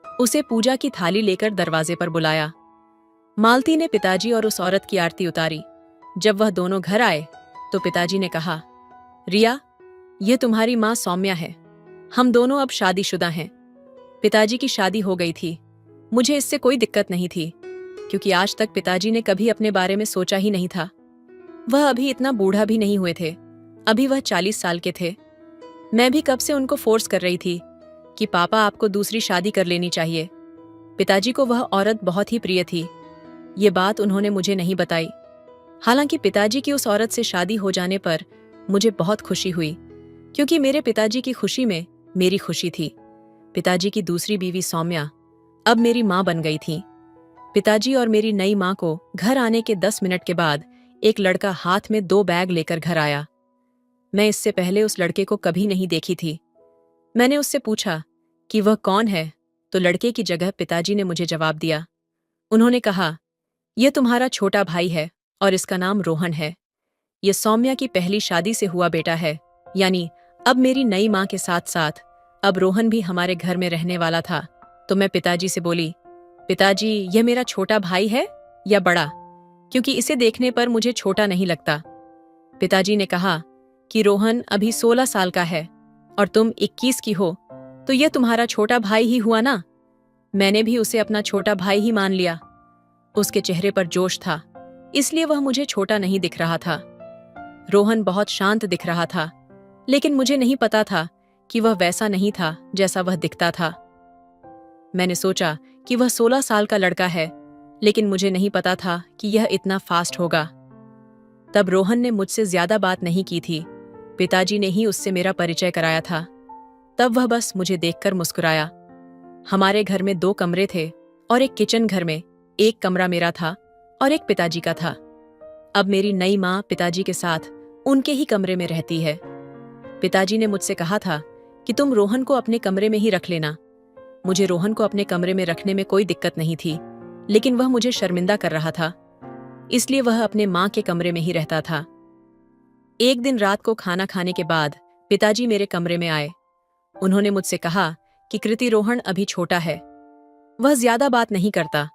S1: उसे पूजा की थाली लेकर दरवाजे पर बुलाया। मालती ने पिताजी और उस औरत की आरती उतारी। जब वह दोनों घर आए तो पिताजी ने कहा, रिया, यह तुम्हारी माँ सौम्या है। हम दोनों अब शादीशुदा हैं। पिताजी की शादी हो गई थी। मुझे इससे कोई दिक्कत नहीं थी, क्योंकि आज तक पिताजी ने कभी अपने बारे में सोचा ही नहीं था। वह अभी इतना बूढ़ा भी नहीं हुए थे, अभी वह 40 साल के थे। मैं भी कब से उनको फोर्स कर रही थी कि पापा आपको दूसरी शादी कर लेनी चाहिए। पिताजी को वह औरत बहुत ही प्रिय थी। ये बात उन्होंने मुझे नहीं बताई। हालांकि पिताजी की उस औरत से शादी हो जाने पर मुझे बहुत खुशी हुई, क्योंकि मेरे पिताजी की खुशी में मेरी खुशी थी। पिताजी की दूसरी बीवी सौम्या अब मेरी माँ बन गई थी। पिताजी और मेरी नई माँ को घर आने के 10 मिनट के बाद एक लड़का हाथ में 2 बैग लेकर घर आया। मैं इससे पहले उस लड़के को कभी नहीं देखी थी। मैंने उससे पूछा कि वह कौन है, तो लड़के की जगह पिताजी ने मुझे जवाब दिया। उन्होंने कहा, यह तुम्हारा छोटा भाई है और इसका नाम रोहन है। यह सौम्या की पहली शादी से हुआ बेटा है, यानी अब मेरी नई माँ के साथ साथ अब रोहन भी हमारे घर में रहने वाला था। तो मैं पिताजी से बोली, पिताजी, यह मेरा छोटा भाई है या बड़ा, क्योंकि इसे देखने पर मुझे छोटा नहीं लगता। पिताजी ने कहा कि रोहन अभी 16 साल का है और तुम 21 की हो, तो यह तुम्हारा छोटा भाई ही हुआ ना। मैंने भी उसे अपना छोटा भाई ही मान लिया। उसके चेहरे पर जोश था, इसलिए वह मुझे छोटा नहीं दिख रहा था। रोहन बहुत शांत दिख रहा था, लेकिन मुझे नहीं पता था कि वह वैसा नहीं था जैसा वह दिखता था। मैंने सोचा कि वह 16 साल का लड़का है, लेकिन मुझे नहीं पता था कि यह इतना फास्ट होगा। तब रोहन ने मुझसे ज्यादा बात नहीं की थी। पिताजी ने ही उससे मेरा परिचय कराया था। तब वह बस मुझे देखकर मुस्कुराया। हमारे घर में 2 कमरे थे और एक किचन घर में एक कमरा मेरा था और एक पिताजी का था। अब मेरी नई माँ पिताजी के साथ उनके ही कमरे में रहती है। पिताजी ने मुझसे कहा था कि तुम रोहन को अपने कमरे में ही रख लेना। मुझे रोहन को अपने कमरे में रखने में कोई दिक्कत नहीं थी, लेकिन वह मुझे शर्मिंदा कर रहा था, इसलिए वह अपने माँ के कमरे में ही रहता था। एक दिन रात को खाना खाने के बाद पिताजी मेरे कमरे में आए। उन्होंने मुझसे कहा कि कृति, रोहन अभी छोटा है, वह ज्यादा बात नहीं करता,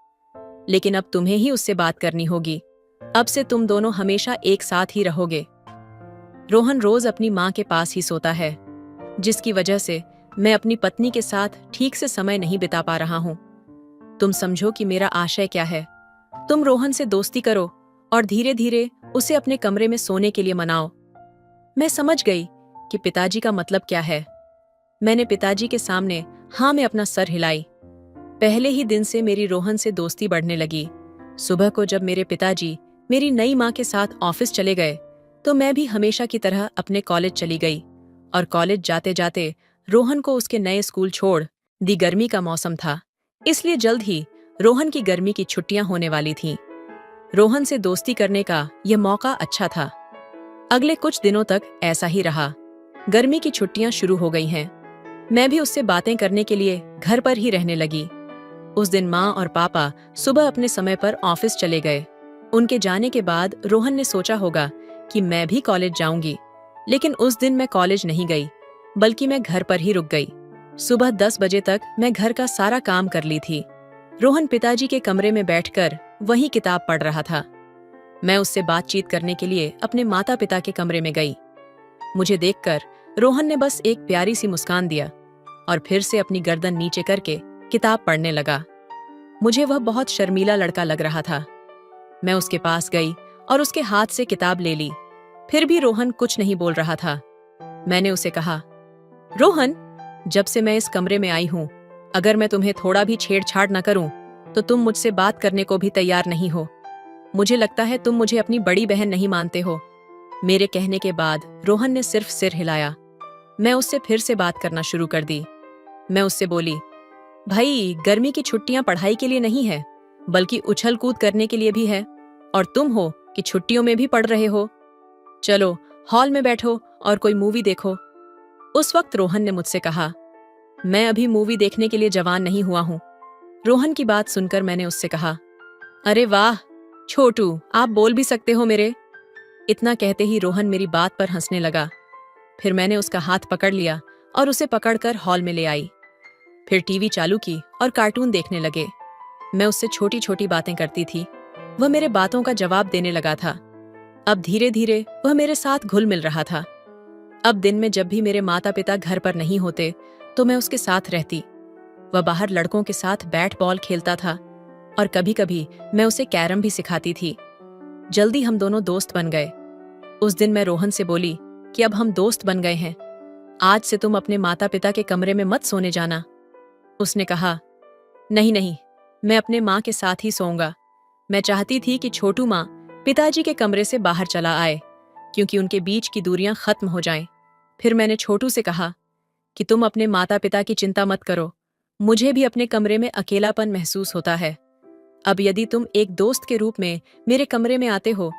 S1: लेकिन अब तुम्हें ही उससे बात करनी होगी। अब से तुम दोनों हमेशा एक साथ ही रहोगे। रोहन रोज अपनी माँ के पास ही सोता है, जिसकी वजह से मैं अपनी पत्नी के साथ ठीक से समय नहीं बिता पा रहा हूँ। तुम समझो कि मेरा आशय क्या है। तुम रोहन से दोस्ती करो और धीरे धीरे उसे अपने कमरे में सोने के लिए मनाओ। मैं समझ गई कि पिताजी का मतलब क्या है। मैंने पिताजी के सामने हाँ में अपना सर हिलाई। पहले ही दिन से मेरी रोहन से दोस्ती बढ़ने लगी। सुबह को जब मेरे पिताजी मेरी नई माँ के साथ ऑफिस चले गए, तो मैं भी हमेशा की तरह अपने कॉलेज चली गई। और कॉलेज जाते जाते रोहन को उसके नए स्कूल छोड़ दी। गर्मी का मौसम था, इसलिए जल्द ही रोहन की गर्मी की छुट्टियां होने वाली थीं। रोहन से दोस्ती करने का यह मौका अच्छा था। अगले कुछ दिनों तक ऐसा ही रहा। गर्मी की छुट्टियां शुरू हो गई हैं। मैं भी उससे बातें करने के लिए घर पर ही रहने लगी। उस दिन माँ और पापा सुबह अपने समय पर ऑफिस चले गए। उनके जाने के बाद रोहन ने सोचा होगा कि मैं भी कॉलेज जाऊंगी, लेकिन उस दिन मैं कॉलेज नहीं गई, बल्कि मैं घर पर ही रुक गई। सुबह 10 बजे तक मैं घर का सारा काम कर ली थी। रोहन पिताजी के कमरे में बैठकर वही किताब पढ़ रहा था। मैं उससे बातचीत करने के लिए अपने माता पिता के कमरे में गई। मुझे देखकर रोहन ने बस एक प्यारी सी मुस्कान दिया और फिर से अपनी गर्दन नीचे करके किताब पढ़ने लगा। मुझे वह बहुत शर्मीला लड़का लग रहा था। मैं उसके पास गई और उसके हाथ से किताब ले ली। फिर भी रोहन कुछ नहीं बोल रहा था। मैंने उसे कहा, रोहन, जब से मैं इस कमरे में आई हूं, अगर मैं तुम्हें थोड़ा भी छेड़छाड़ न करूं, तो तुम मुझसे बात करने को भी तैयार नहीं हो। मुझे लगता है तुम मुझे अपनी बड़ी बहन नहीं मानते हो। मेरे कहने के बाद रोहन ने सिर्फ सिर हिलाया। मैं उससे फिर से बात करना शुरू कर दी। मैं उससे बोली, भाई, गर्मी की छुट्टियां पढ़ाई के लिए नहीं है, बल्कि उछल कूद करने के लिए भी है, और तुम हो कि छुट्टियों में भी पढ़ रहे हो। चलो हॉल में बैठो और कोई मूवी देखो। उस वक्त रोहन ने मुझसे कहा, मैं अभी मूवी देखने के लिए जवान नहीं हुआ हूं। रोहन की बात सुनकर मैंने उससे कहा, अरे वाह छोटू, आप बोल भी सकते हो मेरे। इतना कहते ही रोहन मेरी बात पर हंसने लगा। फिर मैंने उसका हाथ पकड़ लिया और उसे पकड़कर हॉल में ले आई। फिर टीवी चालू की और कार्टून देखने लगे। मैं उससे छोटी छोटी बातें करती थी। वह मेरे बातों का जवाब देने लगा था। अब धीरे धीरे वह मेरे साथ घुल मिल रहा था। अब दिन में जब भी मेरे माता पिता घर पर नहीं होते, तो मैं उसके साथ रहती। वह बाहर लड़कों के साथ बैट बॉल खेलता था और कभी कभी मैं उसे कैरम भी सिखाती थी। जल्दी हम दोनों दोस्त बन गए। उस दिन मैं रोहन से बोली कि अब हम दोस्त बन गए हैं, आज से तुम अपने माता पिता के कमरे में मत सोने जाना। उसने कहा, नहीं नहीं, मैं अपने माँ के साथ ही सोऊंगा। मैं चाहती थी कि छोटू माँ पिताजी के कमरे से बाहर चला आए, क्योंकि उनके बीच की दूरियां खत्म हो जाएं। फिर मैंने छोटू से कहा कि तुम अपने माता पिता की चिंता मत करो, मुझे भी अपने कमरे में अकेलापन महसूस होता है। अब यदि तुम एक दोस्त के रूप में मेरे कमरे में आते हो,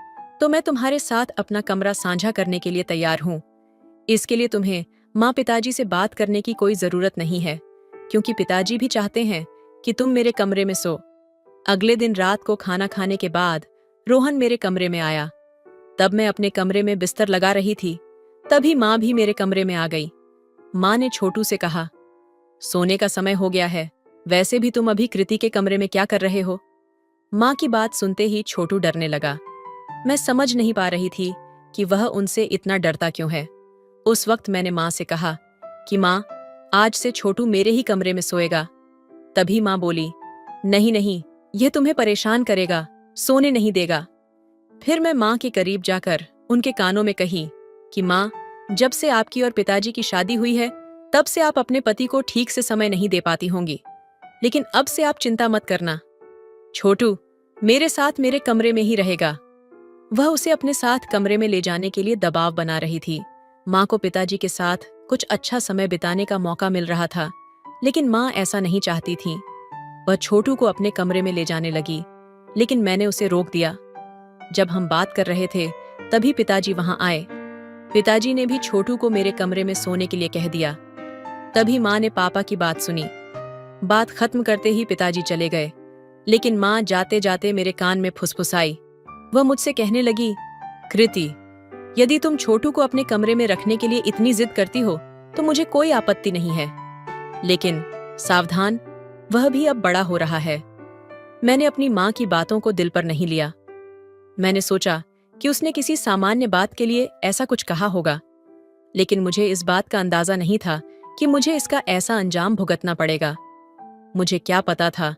S1: तो मैं तुम्हारे साथ अपना कमरा साझा करने के लिए तैयार हूँ। इसके लिए तुम्हें माँ पिताजी से बात करने की कोई जरूरत नहीं है, क्योंकि पिताजी भी चाहते हैं कि तुम मेरे कमरे में सो। अगले दिन रात को खाना खाने के बाद रोहन मेरे कमरे में आया। तब मैं अपने कमरे में बिस्तर लगा रही थी, तभी माँ भी मेरे कमरे में आ गई। माँ ने छोटू से कहा, सोने का समय हो गया है, वैसे भी तुम अभी कृति के कमरे में क्या कर रहे हो? माँ की बात सुनते ही छोटू डरने लगा। मैं समझ नहीं पा रही थी कि वह उनसे इतना डरता क्यों है। उस वक्त मैंने माँ से कहा कि माँ, आज से छोटू मेरे ही कमरे में सोएगा। तभी माँ बोली, नहीं नहीं, यह तुम्हें परेशान करेगा, सोने नहीं देगा। फिर मैं माँ के करीब जाकर उनके कानों में कही कि माँ, जब से आपकी और पिताजी की शादी हुई है, तब से आप अपने पति को ठीक से समय नहीं दे पाती होंगी, लेकिन अब से आप चिंता मत करना। छोटू मेरे साथ मेरे कमरे में ही रहेगा। वह उसे अपने साथ कमरे में ले जाने के लिए दबाव बना रही थी। माँ को पिताजी के साथ कुछ अच्छा समय बिताने का मौका मिल रहा था, लेकिन माँ ऐसा नहीं चाहती थी। वह छोटू को अपने कमरे में ले जाने लगी, लेकिन मैंने उसे रोक दिया। जब हम बात कर रहे थे, तभी पिताजी वहां आए। पिताजी ने भी छोटू को मेरे कमरे में सोने के लिए कह दिया। तभी माँ ने पापा की बात सुनी। बात खत्म करते ही पिताजी चले गए, लेकिन माँ जाते जाते मेरे कान में फुसफुसाई। वह मुझसे कहने लगी, कृति, यदि तुम छोटू को अपने कमरे में रखने के लिए इतनी जिद करती हो तो मुझे कोई आपत्ति नहीं है, लेकिन सावधान, वह भी अब बड़ा हो रहा है। मैंने अपनी माँ की बातों को दिल पर नहीं लिया। मैंने सोचा कि उसने किसी सामान्य बात के लिए ऐसा कुछ कहा होगा, लेकिन मुझे इस बात का अंदाजा नहीं था कि मुझे इसका ऐसा अंजाम भुगतना पड़ेगा। मुझे क्या पता था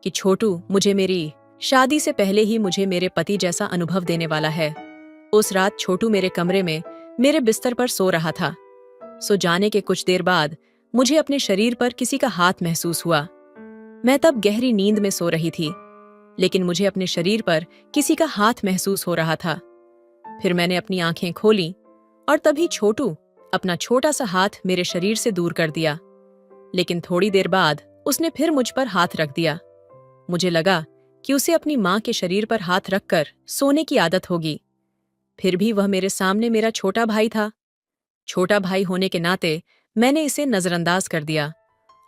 S1: कि छोटू मुझे मेरी शादी से पहले ही मुझे मेरे पति जैसा अनुभव देने वाला है। उस रात छोटू मेरे कमरे में मेरे बिस्तर पर सो रहा था। सो जाने के कुछ देर बाद मुझे अपने शरीर पर किसी का हाथ महसूस हुआ। मैं तब गहरी नींद में सो रही थी, लेकिन मुझे अपने शरीर पर किसी का हाथ महसूस हो रहा था। फिर मैंने अपनी आंखें खोलीं और तभी छोटू अपना छोटा सा हाथ मेरे शरीर से दूर कर दिया, लेकिन थोड़ी देर बाद उसने फिर मुझ पर हाथ रख दिया। मुझे लगा कि उसे अपनी माँ के शरीर पर हाथ रखकर सोने की आदत होगी। फिर भी वह मेरे सामने मेरा छोटा भाई था। छोटा भाई होने के नाते मैंने इसे नजरअंदाज कर दिया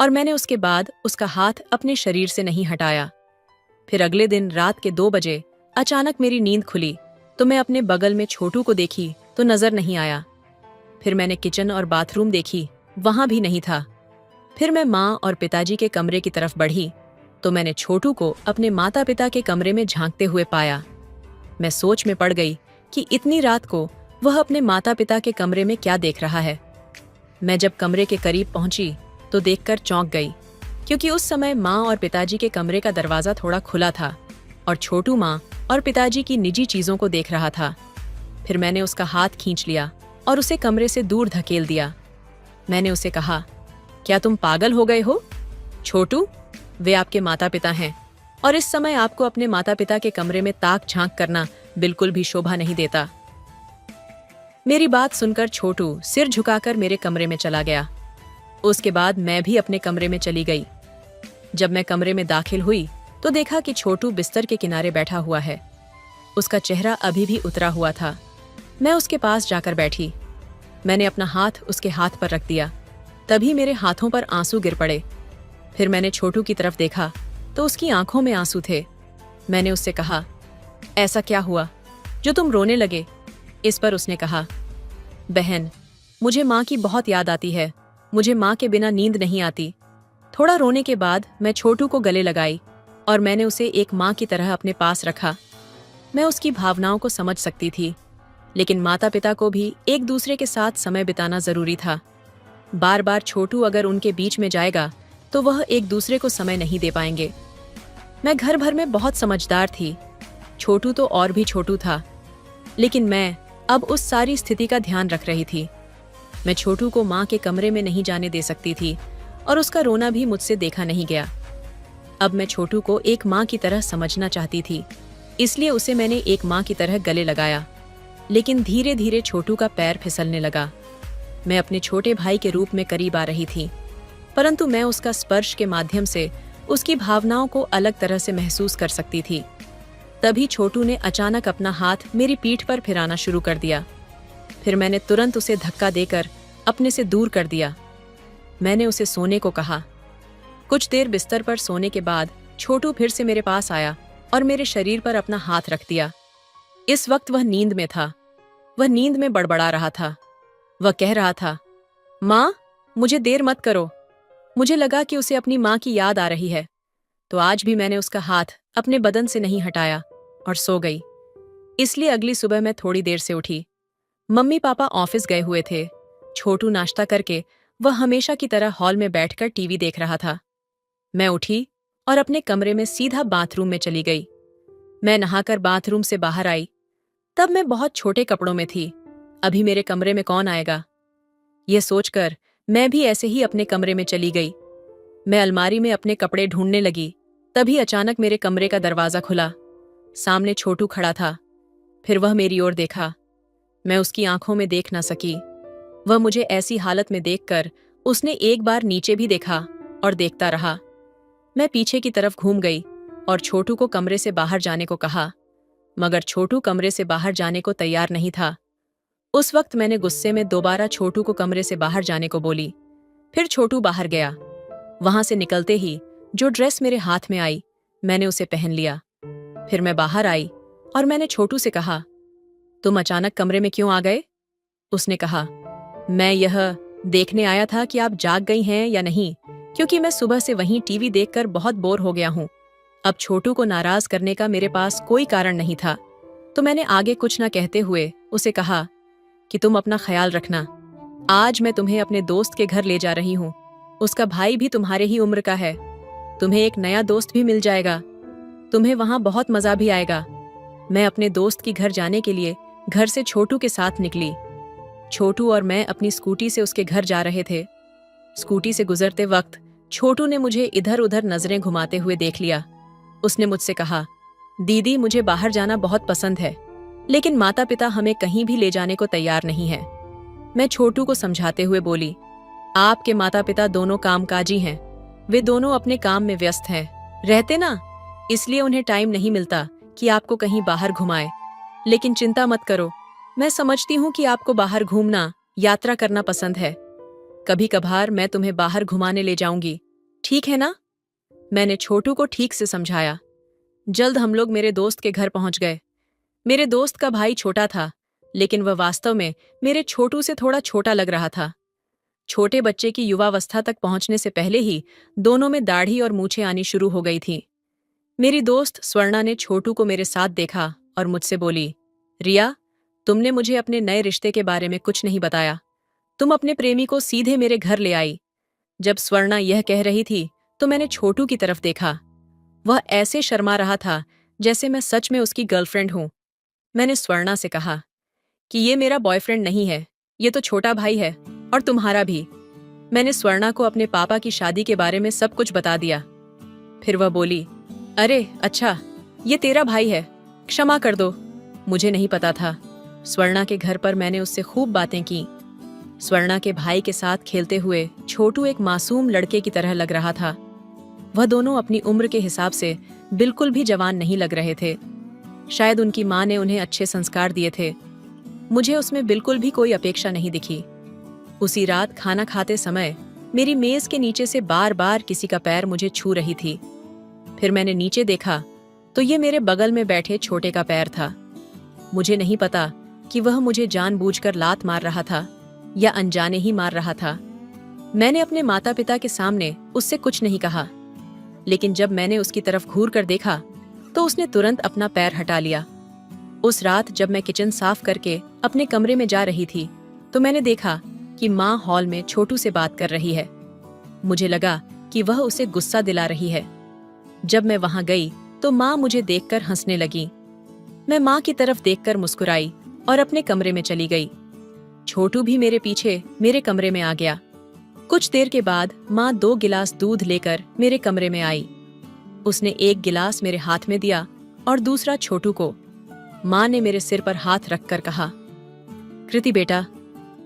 S1: और मैंने उसके बाद उसका हाथ अपने शरीर से नहीं हटाया। फिर अगले दिन रात के 2 बजे अचानक मेरी नींद खुली तो मैं अपने बगल में छोटू को देखी तो नजर नहीं आया। फिर मैंने किचन और बाथरूम देखी, वहां भी नहीं था। फिर मैं माँ और पिताजी के कमरे की तरफ बढ़ी तो मैंने छोटू को अपने माता पिता के कमरे में झांकते हुए पाया। मैं सोच में पड़ गई कि इतनी रात को वह अपने माता पिता के कमरे में क्या देख रहा है। मैं जब कमरे के करीब पहुंची तो देखकर चौंक गई, क्योंकि उस समय माँ और पिताजी के कमरे का दरवाजा थोड़ा खुला था और छोटू माँ और पिताजी की निजी चीजों को देख रहा था। फिर मैंने उसका हाथ खींच लिया और उसे कमरे से दूर धकेल दिया। मैंने उसे कहा, क्या तुम पागल हो गए हो? छोटू, वे आपके माता पिता हैं और इस समय आपको अपने माता पिता के कमरे में ताक झांक करना बिल्कुल भी शोभा नहीं देता। मेरी बात सुनकर छोटू सिर झुकाकर मेरे कमरे में चला गया। उसके बाद मैं भी अपने कमरे में चली गई। जब मैं कमरे में दाखिल हुई तो देखा कि छोटू बिस्तर के किनारे बैठा हुआ है। उसका चेहरा अभी भी उतरा हुआ था। मैं उसके पास जाकर बैठी। मैंने अपना हाथ उसके हाथ पर रख दिया। तभी मेरे हाथों पर आंसू गिर पड़े। फिर मैंने छोटू की तरफ देखा तो उसकी आंखों में आंसू थे। मैंने उससे कहा, ऐसा क्या हुआ जो तुम रोने लगे? इस पर उसने कहा, बहन, मुझे माँ की बहुत याद आती है। मुझे माँ के बिना नींद नहीं आती। थोड़ा रोने के बाद मैं छोटू को गले लगाई और मैंने उसे एक माँ की तरह अपने पास रखा। मैं उसकी भावनाओं को समझ सकती थी, लेकिन माता पिता को भी एक दूसरे के साथ समय बिताना जरूरी था। बार बार छोटू अगर उनके बीच में जाएगा तो वह एक दूसरे को समय नहीं दे पाएंगे। मैं घर भर में बहुत समझदार थी। छोटू तो और भी छोटू था, लेकिन मैं अब उस सारी स्थिति का ध्यान रख रही थी। मैं छोटू को माँ के कमरे में नहीं जाने दे सकती थी और उसका रोना भी मुझसे देखा नहीं गया। अब मैं छोटू को एक माँ की तरह समझना चाहती थी, इसलिए उसे मैंने एक माँ की तरह गले लगाया। लेकिन धीरे धीरे छोटू का पैर फिसलने लगा। मैं अपने छोटे भाई के रूप में करीब आ रही थी, परंतु मैं उसका स्पर्श के माध्यम से उसकी भावनाओं को अलग तरह से महसूस कर सकती थी। तभी छोटू ने अचानक अपना हाथ मेरी पीठ पर फिराना शुरू कर दिया। फिर मैंने तुरंत उसे धक्का देकर अपने से दूर कर दिया। मैंने उसे सोने को कहा। कुछ देर बिस्तर पर सोने के बाद छोटू फिर से मेरे पास आया और मेरे शरीर पर अपना हाथ रख दिया। इस वक्त वह नींद में था। वह नींद में बड़बड़ा रहा था। वह कह रहा था, माँ, मुझे देर मत करो। मुझे लगा कि उसे अपनी माँ की याद आ रही है, तो आज भी मैंने उसका हाथ अपने बदन से नहीं हटाया और सो गई। इसलिए अगली सुबह मैं थोड़ी देर से उठी। मम्मी पापा ऑफिस गए हुए थे। छोटू नाश्ता करके वह हमेशा की तरह हॉल में बैठकर टीवी देख रहा था। मैं उठी और अपने कमरे में सीधा बाथरूम में चली गई। मैं नहाकर बाथरूम से बाहर आई। तब मैं बहुत छोटे कपड़ों में थी। अभी मेरे कमरे में कौन आएगा? यह सोचकर मैं भी ऐसे ही अपने कमरे में चली गई। मैं अलमारी में अपने कपड़े ढूंढने लगी। तभी अचानक मेरे कमरे का दरवाजा खुला। सामने छोटू खड़ा था। फिर वह मेरी ओर देखा। मैं उसकी आंखों में देख ना सकी। वह मुझे ऐसी हालत में देखकर उसने एक बार नीचे भी देखा और देखता रहा। मैं पीछे की तरफ घूम गई और छोटू को कमरे से बाहर जाने को कहा, मगर छोटू कमरे से बाहर जाने को तैयार नहीं था। उस वक्त मैंने गुस्से में दोबारा छोटू को कमरे से बाहर जाने को बोली। फिर छोटू बाहर गया। वहां से निकलते ही जो ड्रेस मेरे हाथ में आई, मैंने उसे पहन लिया। फिर मैं बाहर आई और मैंने छोटू से कहा, तुम अचानक कमरे में क्यों आ गए? उसने कहा। मैं यह देखने आया था कि आप जाग गई हैं या नहीं, क्योंकि मैं सुबह से वहीं टीवी देखकर बहुत बोर हो गया हूँ। अब छोटू को नाराज करने का मेरे पास कोई कारण नहीं था, तो मैंने आगे कुछ न कहते हुए उसे कहा कि तुम अपना ख्याल रखना। आज मैं तुम्हें अपने दोस्त के घर ले जा रही हूँ। उसका भाई भी तुम्हारे ही उम्र का है। तुम्हें एक नया दोस्त भी मिल जाएगा। तुम्हें वहां बहुत मजा भी आएगा। मैं अपने दोस्त की घर जाने के लिए घर से छोटू के साथ निकली। छोटू और मैं अपनी स्कूटी से उसके घर जा रहे थे। स्कूटी से गुजरते वक्त छोटू ने मुझे इधर उधर नजरें घुमाते हुए देख लिया। उसने मुझसे कहा, दीदी मुझे बाहर जाना बहुत पसंद है, लेकिन माता पिता हमें कहीं भी ले जाने को तैयार नहीं है। मैं छोटू को समझाते हुए बोली, आपके माता पिता दोनों कामकाजी हैं। वे दोनों अपने काम में व्यस्त हैं, रहते ना, इसलिए उन्हें टाइम नहीं मिलता कि आपको कहीं बाहर घुमाए। लेकिन चिंता मत करो, मैं समझती हूँ कि आपको बाहर घूमना, यात्रा करना पसंद है। कभी कभार मैं तुम्हें बाहर घुमाने ले जाऊंगी, ठीक है ना? मैंने छोटू को ठीक से समझाया। जल्द हम लोग मेरे दोस्त के घर पहुंच गए। मेरे दोस्त का भाई छोटा था, लेकिन वह वास्तव में मेरे छोटू से थोड़ा छोटा लग रहा था। छोटे बच्चे की युवावस्था तक पहुंचने से पहले ही दोनों में दाढ़ी और मूछें आनी शुरू हो गई थी। मेरी दोस्त स्वर्णा ने छोटू को मेरे साथ देखा और मुझसे बोली, रिया, तुमने मुझे अपने नए रिश्ते के बारे में कुछ नहीं बताया। तुम अपने प्रेमी को सीधे मेरे घर ले आई। जब स्वर्णा यह कह रही थी तो मैंने छोटू की तरफ देखा। वह ऐसे शर्मा रहा था जैसे मैं सच में उसकी गर्लफ्रेंड हूं। मैंने स्वर्णा से कहा कि ये मेरा बॉयफ्रेंड नहीं है, ये तो छोटा भाई है, और तुम्हारा भी। मैंने स्वर्णा को अपने पापा की शादी के बारे में सब कुछ बता दिया। फिर वह बोली, अरे अच्छा, ये तेरा भाई है, क्षमा कर दो, मुझे नहीं पता था। स्वर्णा के घर पर मैंने उससे खूब बातें की। स्वर्णा के भाई के साथ खेलते हुए छोटू एक मासूम लड़के की तरह लग रहा था। वह दोनों अपनी उम्र के हिसाब से बिल्कुल भी जवान नहीं लग रहे थे। शायद उनकी माँ ने उन्हें अच्छे संस्कार दिए थे। मुझे उसमें बिल्कुल भी कोई अपेक्षा नहीं दिखी। उसी रात खाना खाते समय मेरी मेज के नीचे से बार बार किसी का पैर मुझे छू रही थी। फिर मैंने नीचे देखा तो ये मेरे बगल में बैठे छोटे का पैर था। मुझे नहीं पता कि वह मुझे जानबूझकर लात मार रहा था या अनजाने ही मार रहा था। मैंने अपने माता पिता के सामने उससे कुछ नहीं कहा, लेकिन जब मैंने उसकी तरफ घूर कर देखा तो उसने तुरंत अपना पैर हटा लिया। उस रात जब मैं किचन साफ करके अपने कमरे में जा रही थी तो मैंने देखा कि माँ हॉल में छोटू से बात कर रही है। मुझे लगा कि वह उसे गुस्सा दिला रही है। जब मैं वहां गई तो माँ मुझे देखकर हंसने लगी। मैं माँ की तरफ देखकर मुस्कुराई और अपने कमरे में चली गई। छोटू भी मेरे पीछे मेरे कमरे में आ गया। कुछ देर के बाद माँ 2 गिलास दूध लेकर मेरे कमरे में आई। उसने एक गिलास मेरे हाथ में दिया और दूसरा छोटू को। माँ ने मेरे सिर पर हाथ रखकर कहा, कृति बेटा,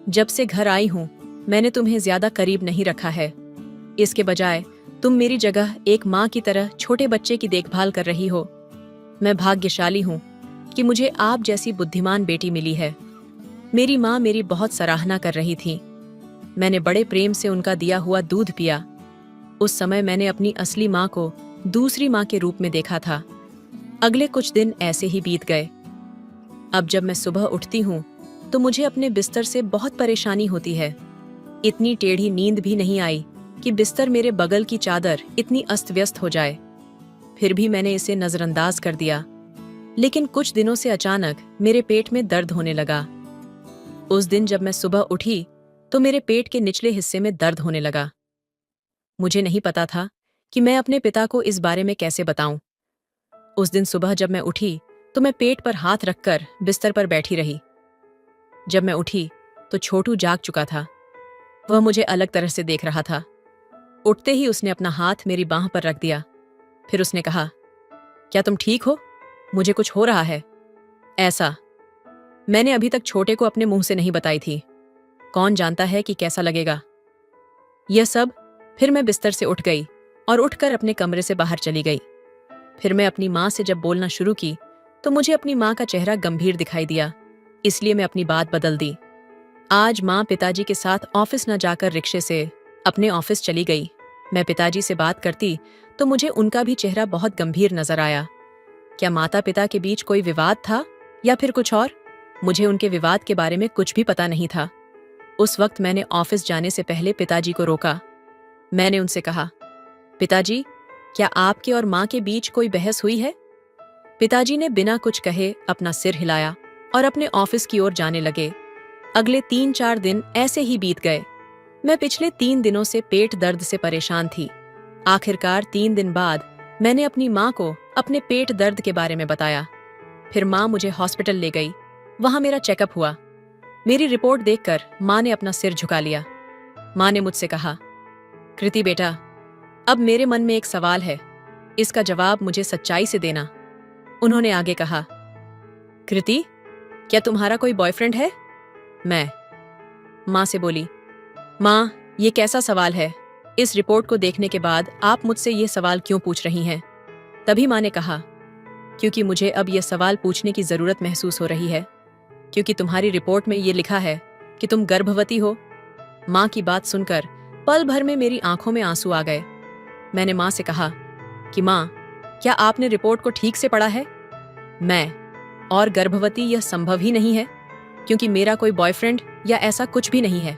S1: जब से घर आई हूँ मैंने तुम्हें ज्यादा करीब नहीं रखा है। इसके बजाय तुम मेरी जगह एक माँ की तरह छोटे बच्चे की देखभाल कर रही हो। मैं भाग्यशाली हूँ कि मुझे आप जैसी बुद्धिमान बेटी मिली है। मेरी माँ मेरी बहुत सराहना कर रही थी। मैंने बड़े प्रेम से उनका दिया हुआ दूध पिया। उस समय मैंने अपनी असली माँ को दूसरी माँ के रूप में देखा था। अगले कुछ दिन ऐसे ही बीत गए। अब जब मैं सुबह उठती हूँ तो मुझे अपने बिस्तर से बहुत परेशानी होती है। इतनी टेढ़ी नींद भी नहीं आई कि बिस्तर मेरे बगल की चादर इतनी अस्त व्यस्त हो जाए। फिर भी मैंने इसे नजरअंदाज कर दिया। लेकिन कुछ दिनों से अचानक मेरे पेट में दर्द होने लगा। उस दिन जब मैं सुबह उठी तो मेरे पेट के निचले हिस्से में दर्द होने लगा। मुझे नहीं पता था कि मैं अपने पिता को इस बारे में कैसे बताऊं। उस दिन सुबह जब मैं उठी तो मैं पेट पर हाथ रखकर बिस्तर पर बैठी रही। जब मैं उठी तो छोटू जाग चुका था। वह मुझे अलग तरह से देख रहा था। उठते ही उसने अपना हाथ मेरी बांह पर रख दिया। फिर उसने कहा, क्या तुम ठीक हो? मुझे कुछ हो रहा है। ऐसा मैंने अभी तक छोटे को अपने मुंह से नहीं बताई थी। कौन जानता है कि कैसा लगेगा। यह सब फिर मैं बिस्तर से उठ गई और उठकर अपने कमरे से बाहर चली गई। फिर मैं अपनी माँ से जब बोलना शुरू की तो मुझे अपनी माँ का चेहरा गंभीर दिखाई दिया, इसलिए मैं अपनी बात बदल दी। आज माँ पिताजी के साथ ऑफिस न जाकर रिक्शे से अपने ऑफिस चली गई। मैं पिताजी से बात करती तो मुझे उनका भी चेहरा बहुत गंभीर नजर आया। क्या माता पिता के बीच कोई विवाद था या फिर कुछ और? मुझे उनके विवाद के बारे में कुछ भी पता नहीं था। उस वक्त मैंने ऑफिस जाने से पहले पिताजी को रोका। मैंने उनसे कहा, पिताजी, क्या आपके और माँ के बीच कोई बहस हुई है? पिताजी ने बिना कुछ कहे अपना सिर हिलाया और अपने ऑफिस की ओर जाने लगे। अगले 3-4 दिन ऐसे ही बीत गए। मैं पिछले 3 दिनों से पेट दर्द से परेशान थी। आखिरकार 3 दिन बाद मैंने अपनी माँ को अपने पेट दर्द के बारे में बताया। फिर माँ मुझे हॉस्पिटल ले गई। वहां मेरा चेकअप हुआ। मेरी रिपोर्ट देखकर माँ ने अपना सिर झुका लिया। माँ ने मुझसे कहा, कृति बेटा, अब मेरे मन में एक सवाल है, इसका जवाब मुझे सच्चाई से देना। उन्होंने आगे कहा, कृति, क्या तुम्हारा कोई बॉयफ्रेंड है? मैं माँ से बोली, माँ, ये कैसा सवाल है? इस रिपोर्ट को देखने के बाद आप मुझसे ये सवाल क्यों पूछ रही हैं? तभी माँ ने कहा, क्योंकि मुझे अब यह सवाल पूछने की जरूरत महसूस हो रही है, क्योंकि तुम्हारी रिपोर्ट में ये लिखा है कि तुम गर्भवती हो। माँ की बात सुनकर पल भर में मेरी आंखों में आंसू आ गए। मैंने माँ से कहा कि माँ, क्या आपने रिपोर्ट को ठीक से पढ़ा है? मैं और गर्भवती यह संभव ही नहीं है, क्योंकि मेरा कोई बॉयफ्रेंड या ऐसा कुछ भी नहीं है।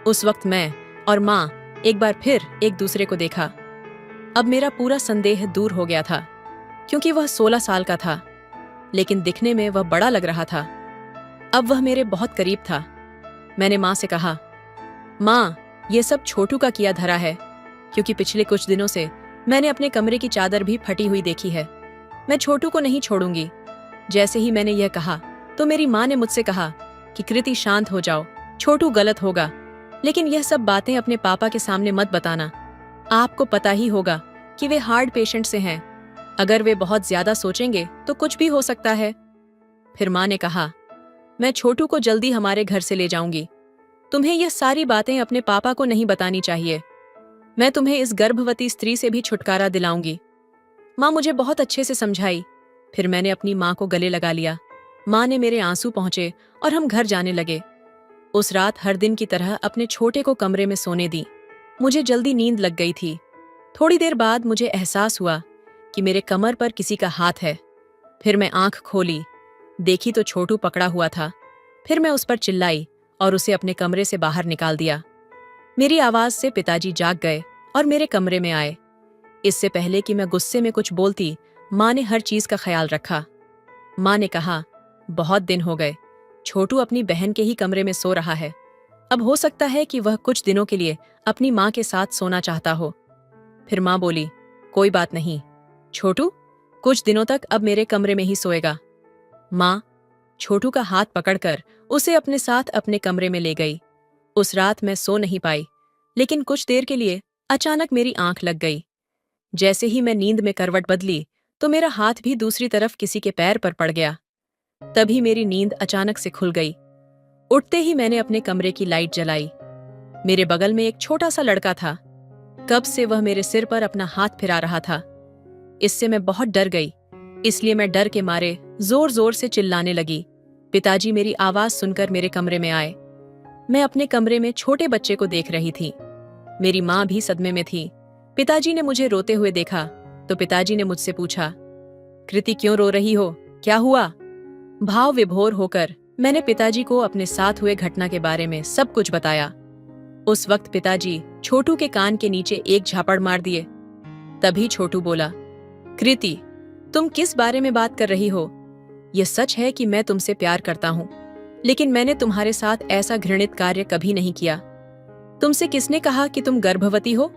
S1: उस वक्त मैं और माँ एक बार फिर एक दूसरे को देखा। अब मेरा पूरा संदेह दूर हो गया था, क्योंकि वह 16 साल का था, लेकिन दिखने में वह बड़ा लग रहा था। अब वह मेरे बहुत करीब था। मैंने माँ से कहा, माँ, ये सब छोटू का किया धरा है, क्योंकि पिछले कुछ दिनों से मैंने अपने कमरे की चादर भी फटी हुई देखी है। मैं छोटू को नहीं छोड़ूंगी। जैसे ही मैंने यह कहा तो मेरी माँ ने मुझसे कहा कि कृति, शांत हो जाओ, छोटू गलत होगा, लेकिन यह सब बातें अपने पापा के सामने मत बताना। आपको पता ही होगा कि वे हार्ट पेशेंट से हैं। अगर वे बहुत ज्यादा सोचेंगे तो कुछ भी हो सकता है। फिर माँ ने कहा, मैं छोटू को जल्दी हमारे घर से ले जाऊंगी। तुम्हें यह सारी बातें अपने पापा को नहीं बतानी चाहिए। मैं तुम्हें इस गर्भवती स्त्री से भी छुटकारा दिलाऊंगी। माँ मुझे बहुत अच्छे से समझाई। फिर मैंने अपनी माँ को गले लगा लिया। माँ ने मेरे आंसू पहुंचे और हम घर जाने लगे। उस रात हर दिन की तरह अपने छोटे को कमरे में सोने दी। मुझे जल्दी नींद लग गई थी। थोड़ी देर बाद मुझे एहसास हुआ कि मेरे कमर पर किसी का हाथ है। फिर मैं आंख खोली, देखी तो छोटू पकड़ा हुआ था। फिर मैं उस पर चिल्लाई और उसे अपने कमरे से बाहर निकाल दिया। मेरी आवाज से पिताजी जाग गए और मेरे कमरे में आए। इससे पहले कि मैं गुस्से में कुछ बोलती, माँ ने हर चीज का ख्याल रखा। माँ ने कहा, बहुत दिन हो गए, छोटू अपनी बहन के ही कमरे में सो रहा है। अब हो सकता है कि वह कुछ दिनों के लिए अपनी माँ के साथ सोना चाहता हो। फिर माँ बोली, कोई बात नहीं, छोटू कुछ दिनों तक अब मेरे कमरे में ही सोएगा। माँ छोटू का हाथ पकड़कर उसे अपने साथ अपने कमरे में ले गई। उस रात मैं सो नहीं पाई, लेकिन कुछ देर के लिए अचानक मेरी आंख लग गई। जैसे ही मैं नींद में करवट बदली तो मेरा हाथ भी दूसरी तरफ किसी के पैर पर पड़ गया। तभी मेरी नींद अचानक से खुल गई। उठते ही मैंने अपने कमरे की लाइट जलाई। मेरे बगल में एक छोटा सा लड़का था। कब से वह मेरे सिर पर अपना हाथ फिरा रहा था। इससे मैं बहुत डर गई, इसलिए मैं डर के मारे जोर जोर से चिल्लाने लगी। पिताजी मेरी आवाज सुनकर मेरे कमरे में आए। मैं अपने कमरे में छोटे बच्चे को देख रही थी। मेरी माँ भी सदमे में थी। पिताजी ने मुझे रोते हुए देखा तो पिताजी ने मुझसे पूछा, कृति क्यों रो रही हो, क्या हुआ? भाव विभोर होकर मैंने पिताजी को अपने साथ हुए घटना के बारे में सब कुछ बताया। उस वक्त पिताजी छोटू के कान के नीचे एक झापड़ मार दिए। तभी छोटू बोला, कृति, तुम किस बारे में बात कर रही हो? यह सच है कि मैं तुमसे प्यार करता हूँ, लेकिन मैंने तुम्हारे साथ ऐसा घृणित कार्य कभी नहीं किया। तुमसे किसने कहा कि तुम गर्भवती हो?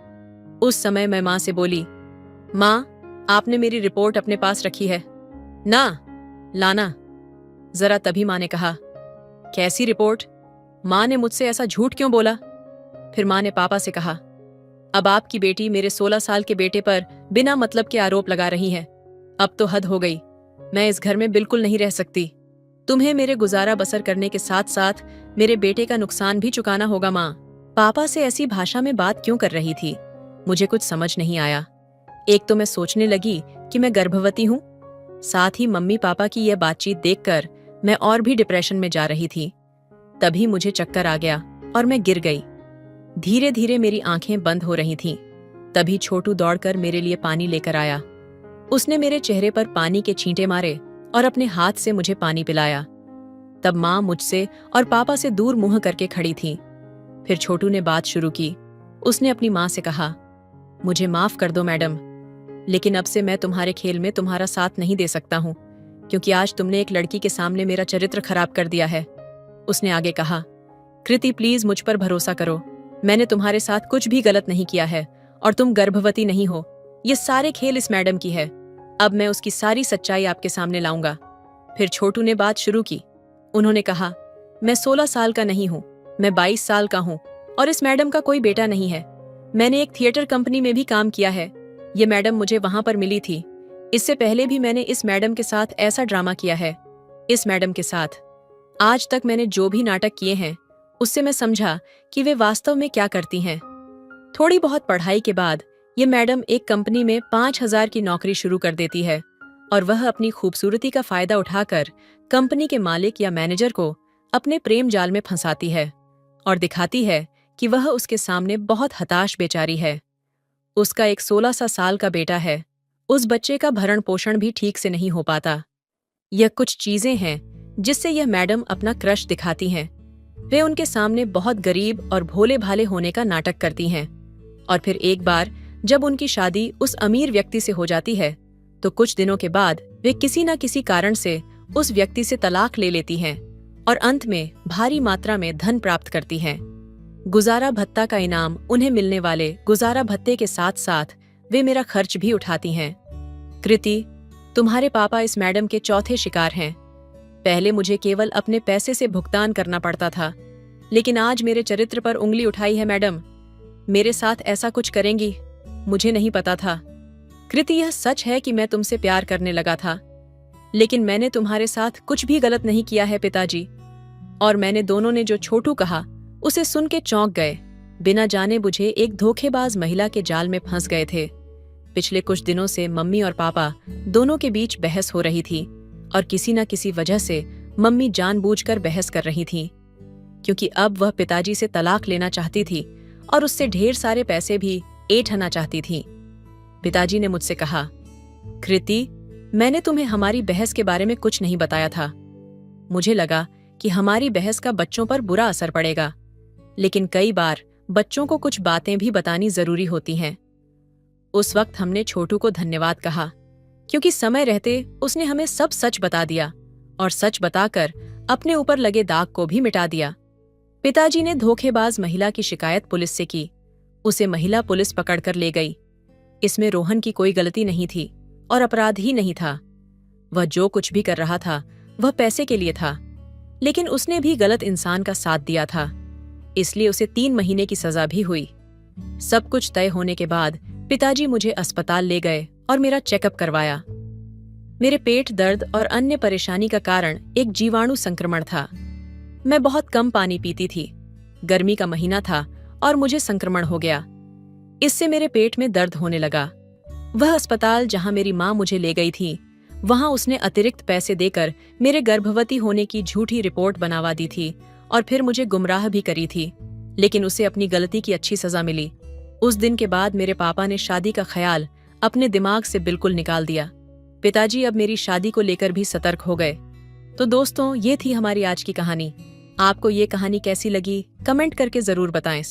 S1: उस समय मैं माँ से बोली, माँ, आपने मेरी रिपोर्ट अपने पास रखी है ना? लाना जरा। तभी माँ ने कहा, कैसी रिपोर्ट? माँ ने मुझसे ऐसा झूठ क्यों बोला? फिर माँ ने पापा से कहा, अब आपकी बेटी मेरे 16 साल के बेटे पर बिना मतलब के आरोप लगा रही है। अब तो हद हो गई। मैं इस घर में बिल्कुल नहीं रह सकती। तुम्हें मेरे गुजारा बसर करने के साथ साथ मेरे बेटे का नुकसान भी चुकाना होगा। माँ पापा से ऐसी भाषा में बात क्यों कर रही थी? मुझे कुछ समझ नहीं आया। एक तो मैं सोचने लगी कि मैं गर्भवती हूँ, साथ ही मम्मी पापा की यह बातचीत देखकर मैं और भी डिप्रेशन में जा रही थी। तभी मुझे चक्कर आ गया और मैं गिर गई। धीरे धीरे मेरी आंखें बंद हो रही थीं। तभी छोटू दौड़कर मेरे लिए पानी लेकर आया। उसने मेरे चेहरे पर पानी के छींटे मारे और अपने हाथ से मुझे पानी पिलाया। तब माँ मुझसे और पापा से दूर मुंह करके खड़ी थी। फिर छोटू ने बात शुरू की। उसने अपनी माँ से कहा, मुझे माफ कर दो मैडम, लेकिन अब से मैं तुम्हारे खेल में तुम्हारा साथ नहीं दे सकता हूँ, क्योंकि आज तुमने एक लड़की के सामने मेरा चरित्र खराब कर दिया है। उसने आगे कहा, कृति प्लीज मुझ पर भरोसा करो, मैंने तुम्हारे साथ कुछ भी गलत नहीं किया है और तुम गर्भवती नहीं हो। ये सारे खेल इस मैडम की है। अब मैं उसकी सारी सच्चाई आपके सामने लाऊंगा। फिर छोटू ने बात शुरू की। उन्होंने कहा, मैं 16 साल का नहीं हूँ, मैं 22 साल का हूँ और इस मैडम का कोई बेटा नहीं है। मैंने एक थिएटर कंपनी में भी काम किया है। ये मैडम मुझे वहां पर मिली थी। इससे पहले भी मैंने इस मैडम के साथ ऐसा ड्रामा किया है। इस मैडम के साथ आज तक मैंने जो भी नाटक किए हैं, उससे मैं समझा कि वे वास्तव में क्या करती हैं। थोड़ी बहुत पढ़ाई के बाद ये मैडम एक कंपनी में 5,000 की नौकरी शुरू कर देती है और वह अपनी खूबसूरती का फायदा उठाकर कंपनी के मालिक या मैनेजर को अपने प्रेम जाल में फंसाती है और दिखाती है कि वह उसके सामने बहुत हताश बेचारी है। उसका एक 16 साल का बेटा है। उस बच्चे का भरण पोषण भी ठीक से नहीं हो पाता। यह कुछ चीजें हैं जिससे यह मैडम अपना क्रश दिखाती हैं। वे उनके सामने बहुत गरीब और भोले भाले होने का नाटक करती हैं और फिर एक बार जब उनकी शादी उस अमीर व्यक्ति से हो जाती है तो कुछ दिनों के बाद वे किसी न किसी कारण से उस व्यक्ति से तलाक ले लेती हैं और अंत में भारी मात्रा में धन प्राप्त करती हैं। गुजारा भत्ता का इनाम उन्हें मिलने वाले गुजारा भत्ते के साथ साथ वे मेरा खर्च भी उठाती हैं। कृति, तुम्हारे पापा इस मैडम के चौथे शिकार हैं। पहले मुझे केवल अपने पैसे से भुगतान करना पड़ता था, लेकिन आज मेरे चरित्र पर उंगली उठाई है मैडम। मेरे साथ ऐसा कुछ करेंगी, मुझे नहीं पता था। कृति, यह सच है कि मैं तुमसे प्यार करने लगा था, लेकिन मैंने तुम्हारे साथ कुछ भी गलत नहीं किया है पिताजी। और मैंने दोनों ने जो छोटू कहा उसे सुन के चौंक गए। बिना जाने बुझे एक धोखेबाज महिला के जाल में फंस गए थे। पिछले कुछ दिनों से मम्मी और पापा दोनों के बीच बहस हो रही थी और किसी न किसी वजह से मम्मी जानबूझकर बहस कर रही थी, क्योंकि अब वह पिताजी से तलाक लेना चाहती थी और उससे ढेर सारे पैसे भी ऐंठना चाहती थी। पिताजी ने मुझसे कहा, कृति, मैंने तुम्हें हमारी बहस के बारे में कुछ नहीं बताया था। मुझे लगा कि हमारी बहस का बच्चों पर बुरा असर पड़ेगा, लेकिन कई बार बच्चों को कुछ बातें भी बतानी जरूरी होती हैं। उस वक्त हमने छोटू को धन्यवाद कहा, क्योंकि समय रहते उसने हमें सब सच बता दिया और सच बताकर अपने ऊपर लगे दाग को भी मिटा दिया। पिताजी ने धोखेबाज महिला की शिकायत पुलिस से की। उसे महिला पुलिस पकड़कर ले गई। इसमें रोहन की कोई गलती नहीं थी और अपराध ही नहीं था। वह जो कुछ भी कर रहा था वह पैसे के लिए था, लेकिन उसने भी गलत इंसान का साथ दिया था, इसलिए उसे 3 महीने की सजा भी हुई। सब कुछ तय होने के बाद पिताजी मुझे अस्पताल ले गए और मेरा चेकअप करवाया। मेरे पेट दर्द और अन्य परेशानी का कारण एक जीवाणु संक्रमण था। मैं बहुत कम पानी पीती थी। गर्मी का महीना था और मुझे संक्रमण हो गया। इससे मेरे पेट में दर्द होने लगा। वह अस्पताल जहां मेरी माँ मुझे ले गई थी, वहां उसने अतिरिक्त पैसे देकर मेरे गर्भवती होने की झूठी रिपोर्ट बनवा दी थी और फिर मुझे गुमराह भी करी थी, लेकिन उसे अपनी गलती की अच्छी सजा मिली। उस दिन के बाद मेरे पापा ने शादी का ख्याल अपने दिमाग से बिल्कुल निकाल दिया। पिताजी अब मेरी शादी को लेकर भी सतर्क हो गए। तो दोस्तों, ये थी हमारी आज की कहानी। आपको ये कहानी कैसी लगी, कमेंट करके जरूर बताएं।